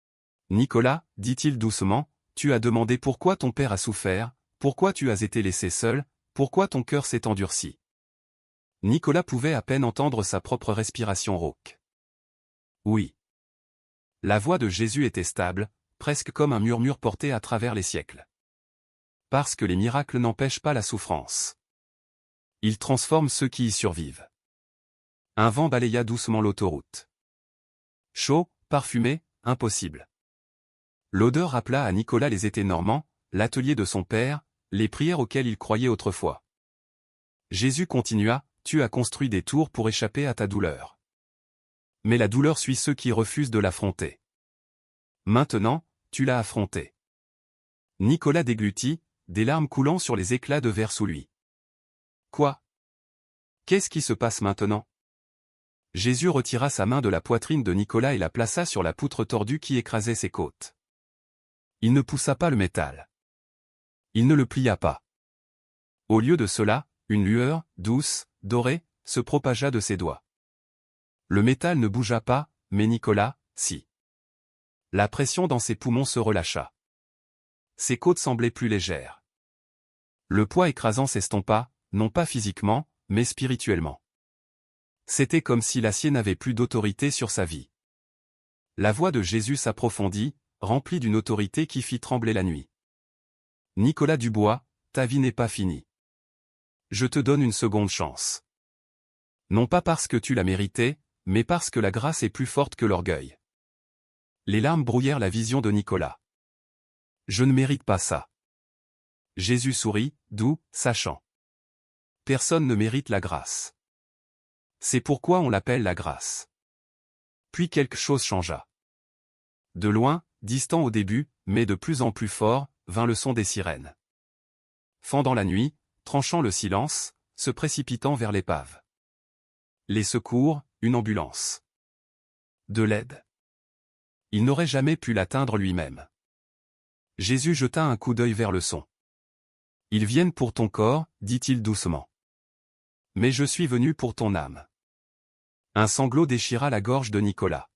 « Nicolas, dit-il doucement, tu as demandé pourquoi ton père a souffert, pourquoi tu as été laissé seul, pourquoi ton cœur s'est endurci. » Nicolas pouvait à peine entendre sa propre respiration rauque. Oui. La voix de Jésus était stable, presque comme un murmure porté à travers les siècles. Parce que les miracles n'empêchent pas la souffrance. Ils transforment ceux qui y survivent. Un vent balaya doucement l'autoroute. Chaud, parfumé, impossible. L'odeur rappela à Nicolas les étés normands, l'atelier de son père, les prières auxquelles il croyait autrefois. Jésus continua, « Tu as construit des tours pour échapper à ta douleur. Mais la douleur suit ceux qui refusent de l'affronter. Maintenant, tu l'as affrontée. » Nicolas déglutit, des larmes coulant sur les éclats de verre sous lui. « Quoi? Qu'est-ce qui se passe maintenant ?» Jésus retira sa main de la poitrine de Nicolas et la plaça sur la poutre tordue qui écrasait ses côtes. Il ne poussa pas le métal. Il ne le plia pas. Au lieu de cela, une lueur, douce, dorée, se propagea de ses doigts. Le métal ne bougea pas, mais Nicolas, si. La pression dans ses poumons se relâcha. Ses côtes semblaient plus légères. Le poids écrasant s'estompa, non pas physiquement, mais spirituellement. C'était comme si l'acier n'avait plus d'autorité sur sa vie. La voix de Jésus s'approfondit, remplie d'une autorité qui fit trembler la nuit. « Nicolas Dubois, ta vie n'est pas finie. Je te donne une seconde chance. Non pas parce que tu l'as mérité, mais parce que la grâce est plus forte que l'orgueil. » Les larmes brouillèrent la vision de Nicolas. « Je ne mérite pas ça. » Jésus sourit, doux, sachant. Personne ne mérite la grâce. C'est pourquoi on l'appelle la grâce. Puis quelque chose changea. De loin, distant au début, mais de plus en plus fort, vint le son des sirènes. Fendant la nuit, tranchant le silence, se précipitant vers l'épave. Les secours, une ambulance. De l'aide. Il n'aurait jamais pu l'atteindre lui-même. Jésus jeta un coup d'œil vers le son. « Ils viennent pour ton corps, dit-il doucement. Mais je suis venu pour ton âme. » Un sanglot déchira la gorge de Nicolas.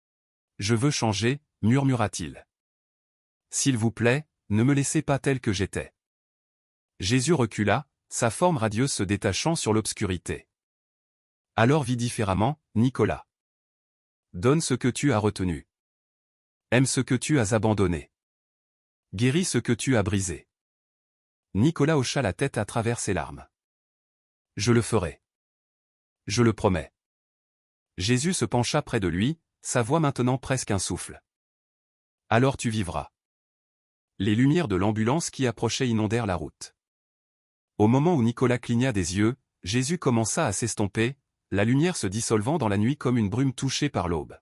« Je veux changer, murmura-t-il. S'il vous plaît, ne me laissez pas tel que j'étais. » Jésus recula, sa forme radieuse se détachant sur l'obscurité. « Alors vis différemment, Nicolas. Donne ce que tu as retenu. Aime ce que tu as abandonné. Guéris ce que tu as brisé. » Nicolas hocha la tête à travers ses larmes. « Je le ferai. Je le promets. » Jésus se pencha près de lui, sa voix maintenant presque un souffle. « Alors tu vivras. » Les lumières de l'ambulance qui approchait inondèrent la route. Au moment où Nicolas cligna des yeux, Jésus commença à s'estomper, la lumière se dissolvant dans la nuit comme une brume touchée par l'aube.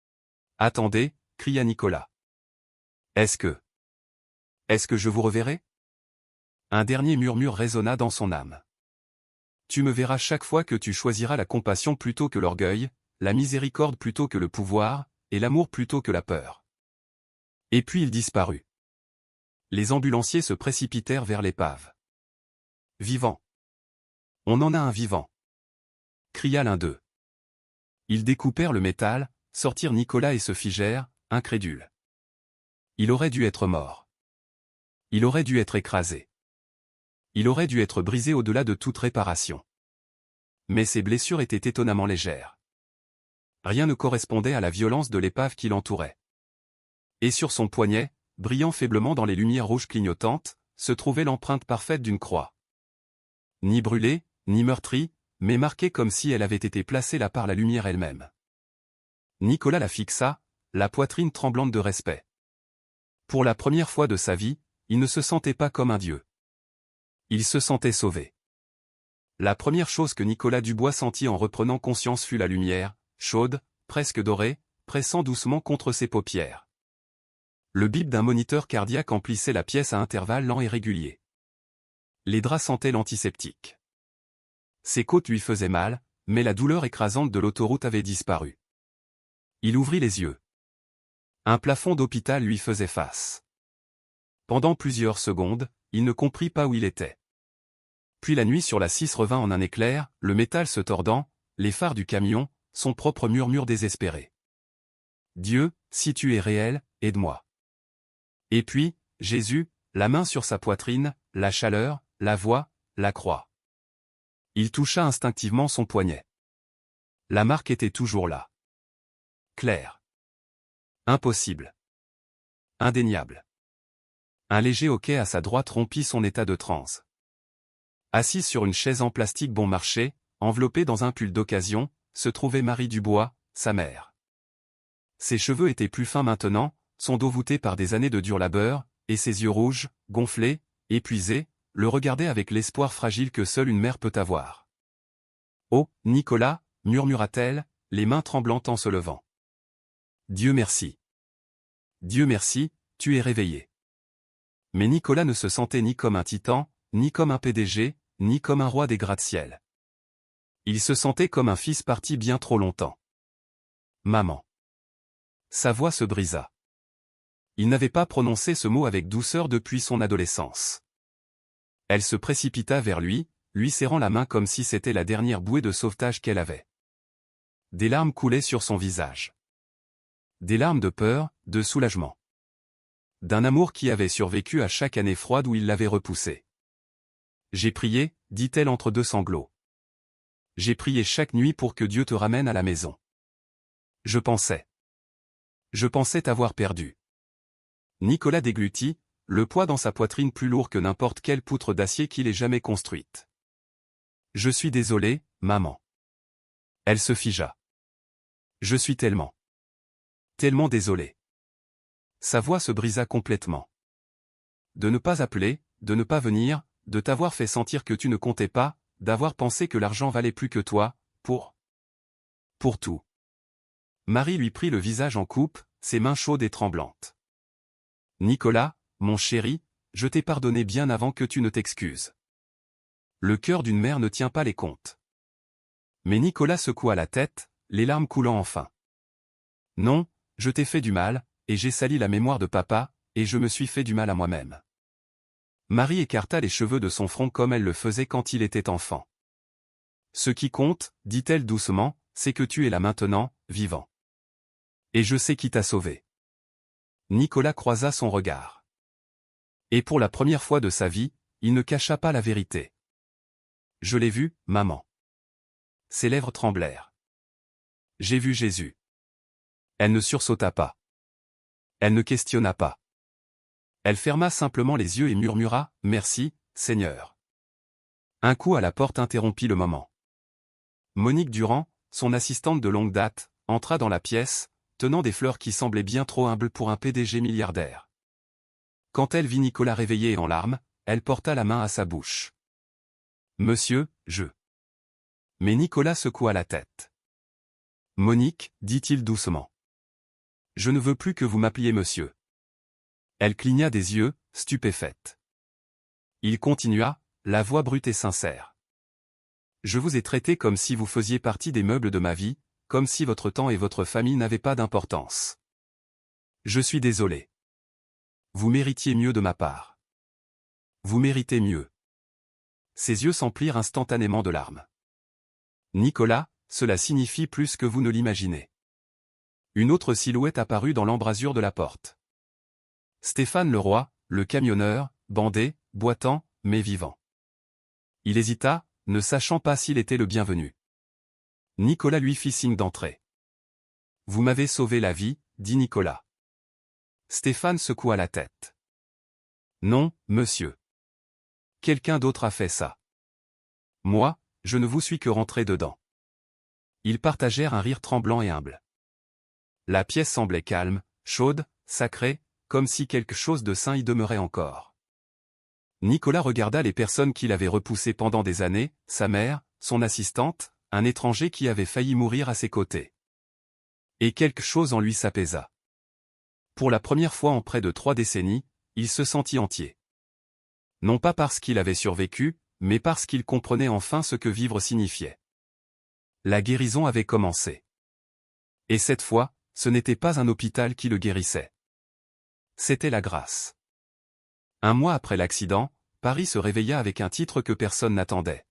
« Attendez, » cria Nicolas. « Est-ce que je vous reverrai ?» Un dernier murmure résonna dans son âme. « Tu me verras chaque fois que tu choisiras la compassion plutôt que l'orgueil, la miséricorde plutôt que le pouvoir, et l'amour plutôt que la peur. » Et puis il disparut. Les ambulanciers se précipitèrent vers l'épave. « Vivant. On en a un vivant. » cria l'un d'eux. Ils découpèrent le métal, sortirent Nicolas et se figèrent, incrédules. Il aurait dû être mort. Il aurait dû être écrasé. Il aurait dû être brisé au-delà de toute réparation. Mais ses blessures étaient étonnamment légères. Rien ne correspondait à la violence de l'épave qui l'entourait. Et sur son poignet, brillant faiblement dans les lumières rouges clignotantes, se trouvait l'empreinte parfaite d'une croix. Ni brûlée, ni meurtrie, mais marquée comme si elle avait été placée là par la lumière elle-même. Nicolas la fixa, la poitrine tremblante de respect. Pour la première fois de sa vie, il ne se sentait pas comme un dieu. Il se sentait sauvé. La première chose que Nicolas Dubois sentit en reprenant conscience fut la lumière, chaude, presque dorée, pressant doucement contre ses paupières. Le bip d'un moniteur cardiaque emplissait la pièce à intervalles lents et réguliers. Les draps sentaient l'antiseptique. Ses côtes lui faisaient mal, mais la douleur écrasante de l'autoroute avait disparu. Il ouvrit les yeux. Un plafond d'hôpital lui faisait face. Pendant plusieurs secondes, il ne comprit pas où il était. Puis la nuit sur la 6 revint en un éclair, le métal se tordant, les phares du camion, son propre murmure désespéré. « Dieu, si tu es réel, aide-moi. » Et puis, Jésus, la main sur sa poitrine, la chaleur, la voix, la croix. Il toucha instinctivement son poignet. La marque était toujours là. Claire. Impossible. Indéniable. Un léger hoquet à sa droite rompit son état de transe. Assise sur une chaise en plastique bon marché, enveloppée dans un pull d'occasion, se trouvait Marie Dubois, sa mère. Ses cheveux étaient plus fins maintenant, son dos voûté par des années de dur labeur, et ses yeux rouges, gonflés, épuisés, le regardaient avec l'espoir fragile que seule une mère peut avoir. « Oh, Nicolas » murmura-t-elle, les mains tremblantes en se levant. « Dieu merci. Dieu merci, tu es réveillé. » Mais Nicolas ne se sentait ni comme un titan, ni comme un PDG, ni comme un roi des gratte-ciel. Il se sentait comme un fils parti bien trop longtemps. « Maman. » Sa voix se brisa. Il n'avait pas prononcé ce mot avec douceur depuis son adolescence. Elle se précipita vers lui, lui serrant la main comme si c'était la dernière bouée de sauvetage qu'elle avait. Des larmes coulaient sur son visage. Des larmes de peur, de soulagement. D'un amour qui avait survécu à chaque année froide où il l'avait repoussé. « J'ai prié, dit-elle entre deux sanglots. J'ai prié chaque nuit pour que Dieu te ramène à la maison. Je pensais t'avoir perdu. » Nicolas déglutit, le poids dans sa poitrine plus lourd que n'importe quelle poutre d'acier qu'il ait jamais construite. « Je suis désolé, maman. » Elle se figea. « Je suis tellement désolé. » Sa voix se brisa complètement. De ne pas appeler, de ne pas venir, de t'avoir fait sentir que tu ne comptais pas, d'avoir pensé que l'argent valait plus que toi, pour tout. Marie lui prit le visage en coupe, ses mains chaudes et tremblantes. « Nicolas, mon chéri, je t'ai pardonné bien avant que tu ne t'excuses. Le cœur d'une mère ne tient pas les comptes. » Mais Nicolas secoua la tête, les larmes coulant enfin. « Non, je t'ai fait du mal, et j'ai sali la mémoire de papa, et je me suis fait du mal à moi-même. » Marie écarta les cheveux de son front comme elle le faisait quand il était enfant. « Ce qui compte, dit-elle doucement, c'est que tu es là maintenant, vivant. Et je sais qui t'a sauvé. » Nicolas croisa son regard. Et pour la première fois de sa vie, il ne cacha pas la vérité. « Je l'ai vu, maman. » Ses lèvres tremblèrent. « J'ai vu Jésus. » Elle ne sursauta pas. Elle ne questionna pas. Elle ferma simplement les yeux et murmura « Merci, Seigneur. » Un coup à la porte interrompit le moment. Monique Durand, son assistante de longue date, entra dans la pièce, tenant des fleurs qui semblaient bien trop humbles pour un PDG milliardaire. Quand elle vit Nicolas réveillé et en larmes, elle porta la main à sa bouche. « Monsieur, je... » Mais Nicolas secoua la tête. « Monique, dit-il doucement. Je ne veux plus que vous m'appeliez monsieur. » Elle cligna des yeux, stupéfaite. Il continua, la voix brute et sincère. « Je vous ai traité comme si vous faisiez partie des meubles de ma vie, comme si votre temps et votre famille n'avaient pas d'importance. Je suis désolé. Vous méritiez mieux de ma part. Vous méritez mieux. » Ses yeux s'emplirent instantanément de larmes. « Nicolas, cela signifie plus que vous ne l'imaginez. » Une autre silhouette apparut dans l'embrasure de la porte. Stéphane Leroy, le camionneur, bandé, boitant, mais vivant. Il hésita, ne sachant pas s'il était le bienvenu. Nicolas lui fit signe d'entrer. « Vous m'avez sauvé la vie, » dit Nicolas. Stéphane secoua la tête. « Non, monsieur. Quelqu'un d'autre a fait ça. Moi, je ne vous suis que rentré dedans. » Ils partagèrent un rire tremblant et humble. La pièce semblait calme, chaude, sacrée, comme si quelque chose de saint y demeurait encore. Nicolas regarda les personnes qu'il avait repoussées pendant des années, sa mère, son assistante, un étranger qui avait failli mourir à ses côtés. Et quelque chose en lui s'apaisa. Pour la première fois en près de 3 décennies, il se sentit entier. Non pas parce qu'il avait survécu, mais parce qu'il comprenait enfin ce que vivre signifiait. La guérison avait commencé. Et cette fois, ce n'était pas un hôpital qui le guérissait. C'était la grâce. Un mois après l'accident, Paris se réveilla avec un titre que personne n'attendait.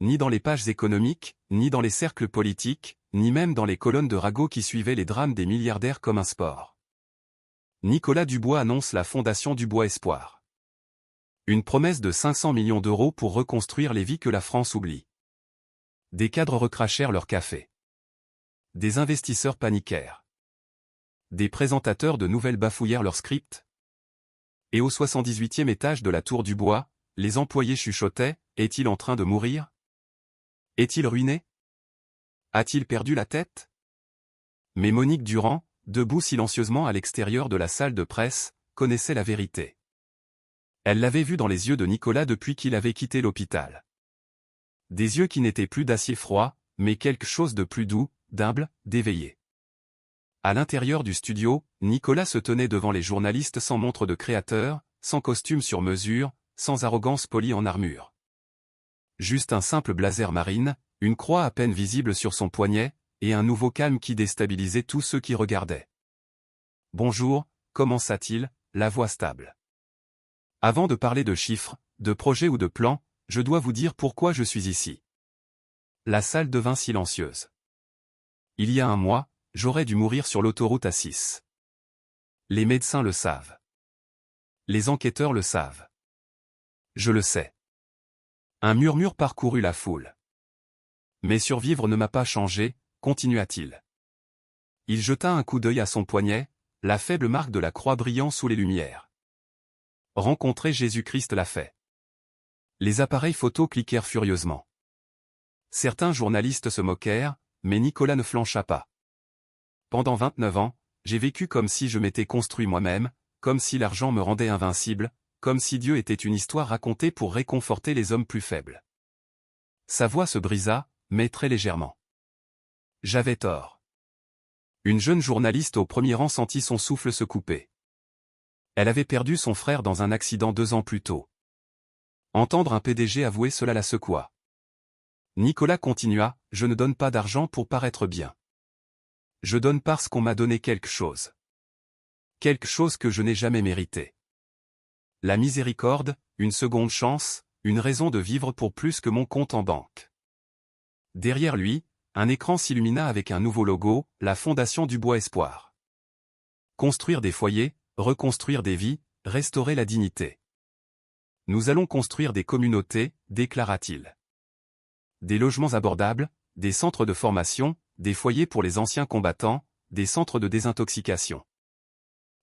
Ni dans les pages économiques, ni dans les cercles politiques, ni même dans les colonnes de ragots qui suivaient les drames des milliardaires comme un sport. Nicolas Dubois annonce la fondation Dubois Espoir. Une promesse de 500 millions d'euros pour reconstruire les vies que la France oublie. Des cadres recrachèrent leur café. Des investisseurs paniquèrent. Des présentateurs de nouvelles bafouillèrent leur script. Et au 78e étage de la tour Dubois, les employés chuchotaient « Est-il en train de mourir? Est-il ruiné? A-t-il perdu la tête ?» Mais Monique Durand, debout silencieusement à l'extérieur de la salle de presse, connaissait la vérité. Elle l'avait vu dans les yeux de Nicolas depuis qu'il avait quitté l'hôpital. Des yeux qui n'étaient plus d'acier froid, mais quelque chose de plus doux, d'humble, d'éveillé. À l'intérieur du studio, Nicolas se tenait devant les journalistes sans montre de créateur, sans costume sur mesure, sans arrogance polie en armure. Juste un simple blazer marine, une croix à peine visible sur son poignet, et un nouveau calme qui déstabilisait tous ceux qui regardaient. « Bonjour », commença-t-il, la voix stable. « Avant de parler de chiffres, de projets ou de plans, je dois vous dire pourquoi je suis ici. » La salle devint silencieuse. Il y a un mois, j'aurais dû mourir sur l'autoroute A6. Les médecins le savent. Les enquêteurs le savent. Je le sais. Un murmure parcourut la foule. Mais survivre ne m'a pas changé, continua-t-il. Il jeta un coup d'œil à son poignet, la faible marque de la croix brillant sous les lumières. Rencontrer Jésus-Christ l'a fait. Les appareils photo cliquèrent furieusement. Certains journalistes se moquèrent, mais Nicolas ne flancha pas. Pendant 29 ans, j'ai vécu comme si je m'étais construit moi-même, comme si l'argent me rendait invincible, comme si Dieu était une histoire racontée pour réconforter les hommes plus faibles. Sa voix se brisa, mais très légèrement. J'avais tort. Une jeune journaliste au premier rang sentit son souffle se couper. Elle avait perdu son frère dans un accident 2 ans plus tôt. Entendre un PDG avouer cela la secoua. Nicolas continua, « Je ne donne pas d'argent pour paraître bien. Je donne parce qu'on m'a donné quelque chose. Quelque chose que je n'ai jamais mérité. La miséricorde, une seconde chance, une raison de vivre pour plus que mon compte en banque. » Derrière lui, un écran s'illumina avec un nouveau logo, la Fondation du Bois Espoir. Construire des foyers, reconstruire des vies, restaurer la dignité. Nous allons construire des communautés, déclara-t-il. Des logements abordables, des centres de formation, des foyers pour les anciens combattants, des centres de désintoxication.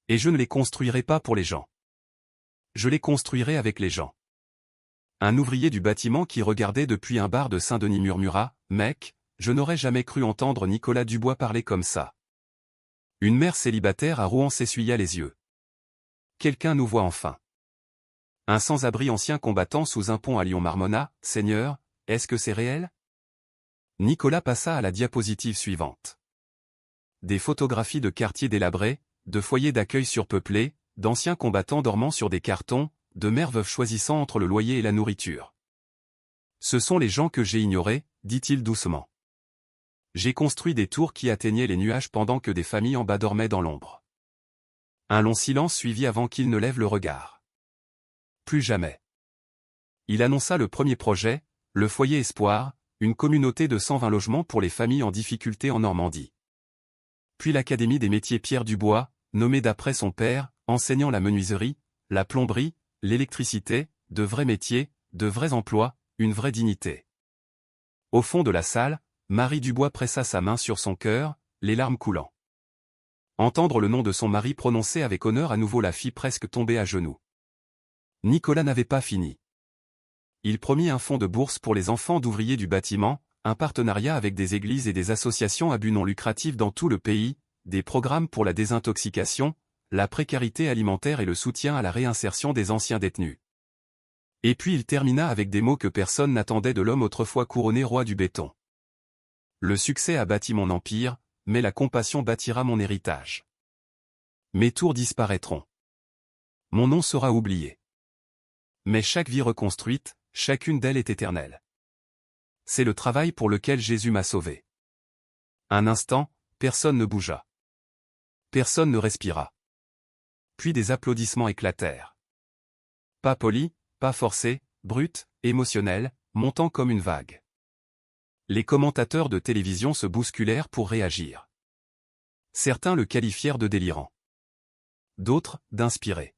Et je ne les construirai pas pour les gens. Je les construirai avec les gens. Un ouvrier du bâtiment qui regardait depuis un bar de Saint-Denis murmura, « Mec, je n'aurais jamais cru entendre Nicolas Dubois parler comme ça. » Une mère célibataire à Rouen s'essuya les yeux. Quelqu'un nous voit enfin. Un sans-abri ancien combattant sous un pont à Lyon marmonna, « Seigneur, est-ce que c'est réel ?» Nicolas passa à la diapositive suivante. Des photographies de quartiers délabrés, de foyers d'accueil surpeuplés, d'anciens combattants dormant sur des cartons, de mères veuves choisissant entre le loyer et la nourriture. Ce sont les gens que j'ai ignorés, dit-il doucement. J'ai construit des tours qui atteignaient les nuages pendant que des familles en bas dormaient dans l'ombre. Un long silence suivit avant qu'il ne lève le regard. Plus jamais. Il annonça le premier projet, le Foyer Espoir, une communauté de 120 logements pour les familles en difficulté en Normandie. Puis l'Académie des métiers Pierre Dubois, nommée d'après son père, enseignant la menuiserie, la plomberie, l'électricité, de vrais métiers, de vrais emplois, une vraie dignité. Au fond de la salle, Marie Dubois pressa sa main sur son cœur, les larmes coulant. Entendre le nom de son mari prononcé avec honneur à nouveau la fit presque tomber à genoux. Nicolas n'avait pas fini. Il promit un fonds de bourse pour les enfants d'ouvriers du bâtiment, un partenariat avec des églises et des associations à but non lucratif dans tout le pays, des programmes pour la désintoxication, la précarité alimentaire et le soutien à la réinsertion des anciens détenus. Et puis il termina avec des mots que personne n'attendait de l'homme autrefois couronné roi du béton. Le succès a bâti mon empire, mais la compassion bâtira mon héritage. Mes tours disparaîtront. Mon nom sera oublié. Mais chaque vie reconstruite, chacune d'elles est éternelle. C'est le travail pour lequel Jésus m'a sauvé. Un instant, personne ne bougea. Personne ne respira. Puis des applaudissements éclatèrent. Pas polis, pas forcés, bruts, émotionnels, montant comme une vague. Les commentateurs de télévision se bousculèrent pour réagir. Certains le qualifièrent de délirant. D'autres, d'inspiré.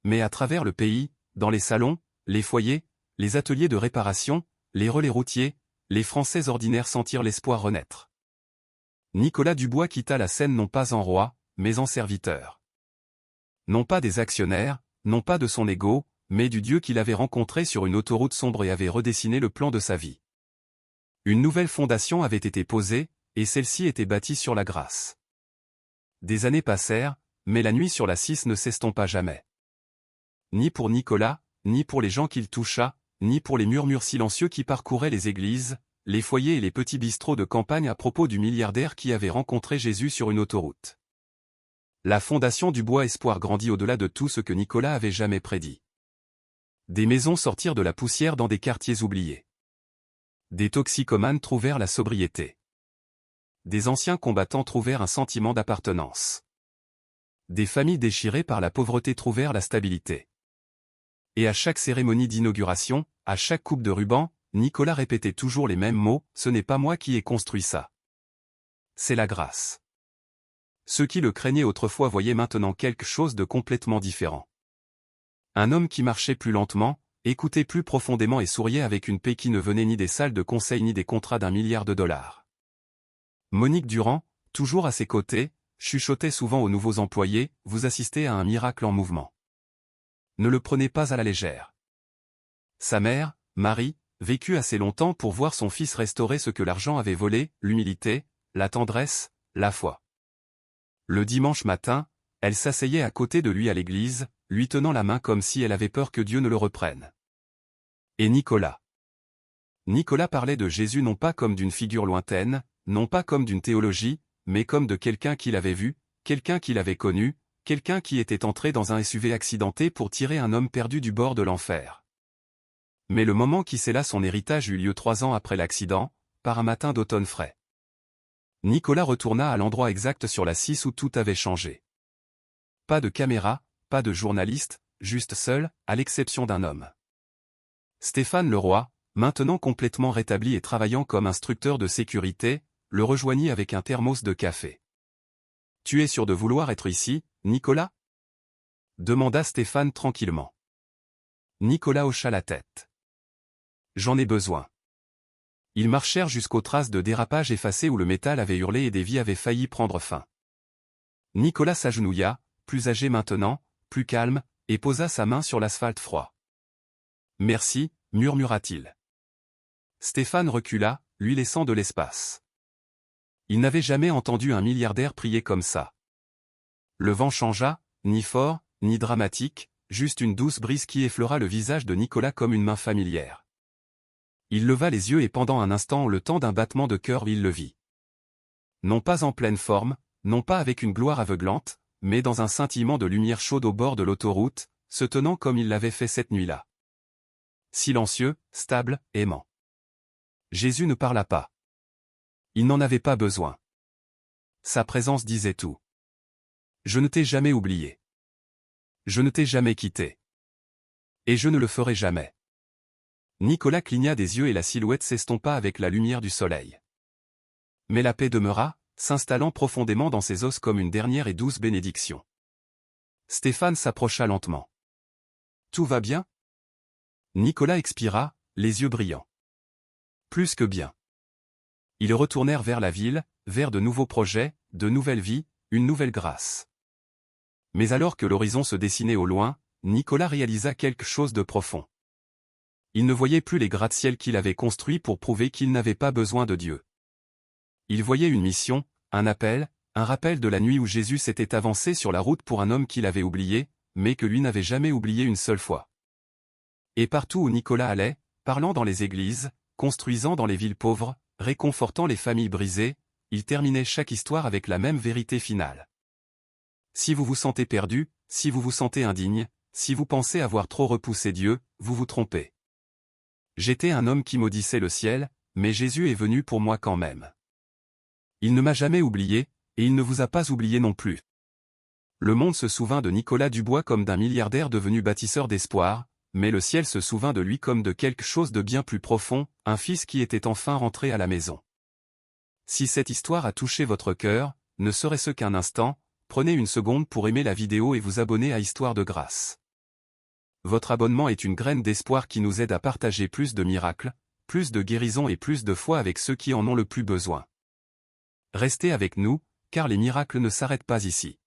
Mais à travers le pays, dans les salons, les foyers, les ateliers de réparation, les relais routiers, les Français ordinaires sentirent l'espoir renaître. Nicolas Dubois quitta la scène non pas en roi, mais en serviteur. Non pas des actionnaires, non pas de son ego, mais du Dieu qu'il avait rencontré sur une autoroute sombre et avait redessiné le plan de sa vie. Une nouvelle fondation avait été posée, et celle-ci était bâtie sur la grâce. Des années passèrent, mais la nuit sur la 6 ne s'estompa jamais. Ni pour Nicolas, ni pour les gens qu'il toucha, ni pour les murmures silencieux qui parcouraient les églises, les foyers et les petits bistrots de campagne à propos du milliardaire qui avait rencontré Jésus sur une autoroute. La fondation du Bois Espoir grandit au-delà de tout ce que Nicolas avait jamais prédit. Des maisons sortirent de la poussière dans des quartiers oubliés. Des toxicomanes trouvèrent la sobriété. Des anciens combattants trouvèrent un sentiment d'appartenance. Des familles déchirées par la pauvreté trouvèrent la stabilité. Et à chaque cérémonie d'inauguration, à chaque coupe de ruban, Nicolas répétait toujours les mêmes mots, « Ce n'est pas moi qui ai construit ça. C'est la grâce ». Ceux qui le craignaient autrefois voyaient maintenant quelque chose de complètement différent. Un homme qui marchait plus lentement, écoutait plus profondément et souriait avec une paix qui ne venait ni des salles de conseil ni des contrats d'1 milliard de dollars. Monique Durand, toujours à ses côtés, chuchotait souvent aux nouveaux employés, « Vous assistez à un miracle en mouvement. Ne le prenez pas à la légère. » Sa mère, Marie, vécut assez longtemps pour voir son fils restaurer ce que l'argent avait volé, l'humilité, la tendresse, la foi. Le dimanche matin, elle s'asseyait à côté de lui à l'église, lui tenant la main comme si elle avait peur que Dieu ne le reprenne. Et Nicolas. Nicolas parlait de Jésus non pas comme d'une figure lointaine, non pas comme d'une théologie, mais comme de quelqu'un qu'il avait vu, quelqu'un qu'il avait connu, quelqu'un qui était entré dans un SUV accidenté pour tirer un homme perdu du bord de l'enfer. Mais le moment qui scella son héritage eut lieu 3 ans après l'accident, par un matin d'automne frais. Nicolas retourna à l'endroit exact sur la 6 où tout avait changé. Pas de caméra, pas de journaliste, juste seul, à l'exception d'un homme. Stéphane Leroy, maintenant complètement rétabli et travaillant comme instructeur de sécurité, le rejoignit avec un thermos de café. « Tu es sûr de vouloir être ici, Nicolas » demanda Stéphane tranquillement. Nicolas hocha la tête. « J'en ai besoin. » Ils marchèrent jusqu'aux traces de dérapage effacées où le métal avait hurlé et des vies avaient failli prendre fin. Nicolas s'agenouilla, plus âgé maintenant, plus calme, et posa sa main sur l'asphalte froid. « Merci, murmura-t-il. Stéphane recula, lui laissant de l'espace. Il n'avait jamais entendu un milliardaire prier comme ça. Le vent changea, ni fort, ni dramatique, juste une douce brise qui effleura le visage de Nicolas comme une main familière. Il leva les yeux et pendant un instant le temps d'un battement de cœur il le vit. Non pas en pleine forme, non pas avec une gloire aveuglante, mais dans un scintillement de lumière chaude au bord de l'autoroute, se tenant comme il l'avait fait cette nuit-là. Silencieux, stable, aimant. Jésus ne parla pas. Il n'en avait pas besoin. Sa présence disait tout. Je ne t'ai jamais oublié. Je ne t'ai jamais quitté. Et je ne le ferai jamais. Nicolas cligna des yeux et la silhouette s'estompa avec la lumière du soleil. Mais la paix demeura, s'installant profondément dans ses os comme une dernière et douce bénédiction. Stéphane s'approcha lentement. « Tout va bien » Nicolas expira, les yeux brillants. Plus que bien. Ils retournèrent vers la ville, vers de nouveaux projets, de nouvelles vies, une nouvelle grâce. Mais alors que l'horizon se dessinait au loin, Nicolas réalisa quelque chose de profond. Il ne voyait plus les gratte-ciel qu'il avait construits pour prouver qu'il n'avait pas besoin de Dieu. Il voyait une mission, un appel, un rappel de la nuit où Jésus s'était avancé sur la route pour un homme qu'il avait oublié, mais que lui n'avait jamais oublié une seule fois. Et partout où Nicolas allait, parlant dans les églises, construisant dans les villes pauvres, réconfortant les familles brisées, il terminait chaque histoire avec la même vérité finale. Si vous vous sentez perdu, si vous vous sentez indigne, si vous pensez avoir trop repoussé Dieu, vous vous trompez. J'étais un homme qui maudissait le ciel, mais Jésus est venu pour moi quand même. Il ne m'a jamais oublié, et il ne vous a pas oublié non plus. Le monde se souvint de Nicolas Dubois comme d'un milliardaire devenu bâtisseur d'espoir, mais le ciel se souvint de lui comme de quelque chose de bien plus profond, un fils qui était enfin rentré à la maison. Si cette histoire a touché votre cœur, ne serait-ce qu'un instant, prenez une seconde pour aimer la vidéo et vous abonner à Histoire de Grâce. Votre abonnement est une graine d'espoir qui nous aide à partager plus de miracles, plus de guérisons et plus de foi avec ceux qui en ont le plus besoin. Restez avec nous, car les miracles ne s'arrêtent pas ici.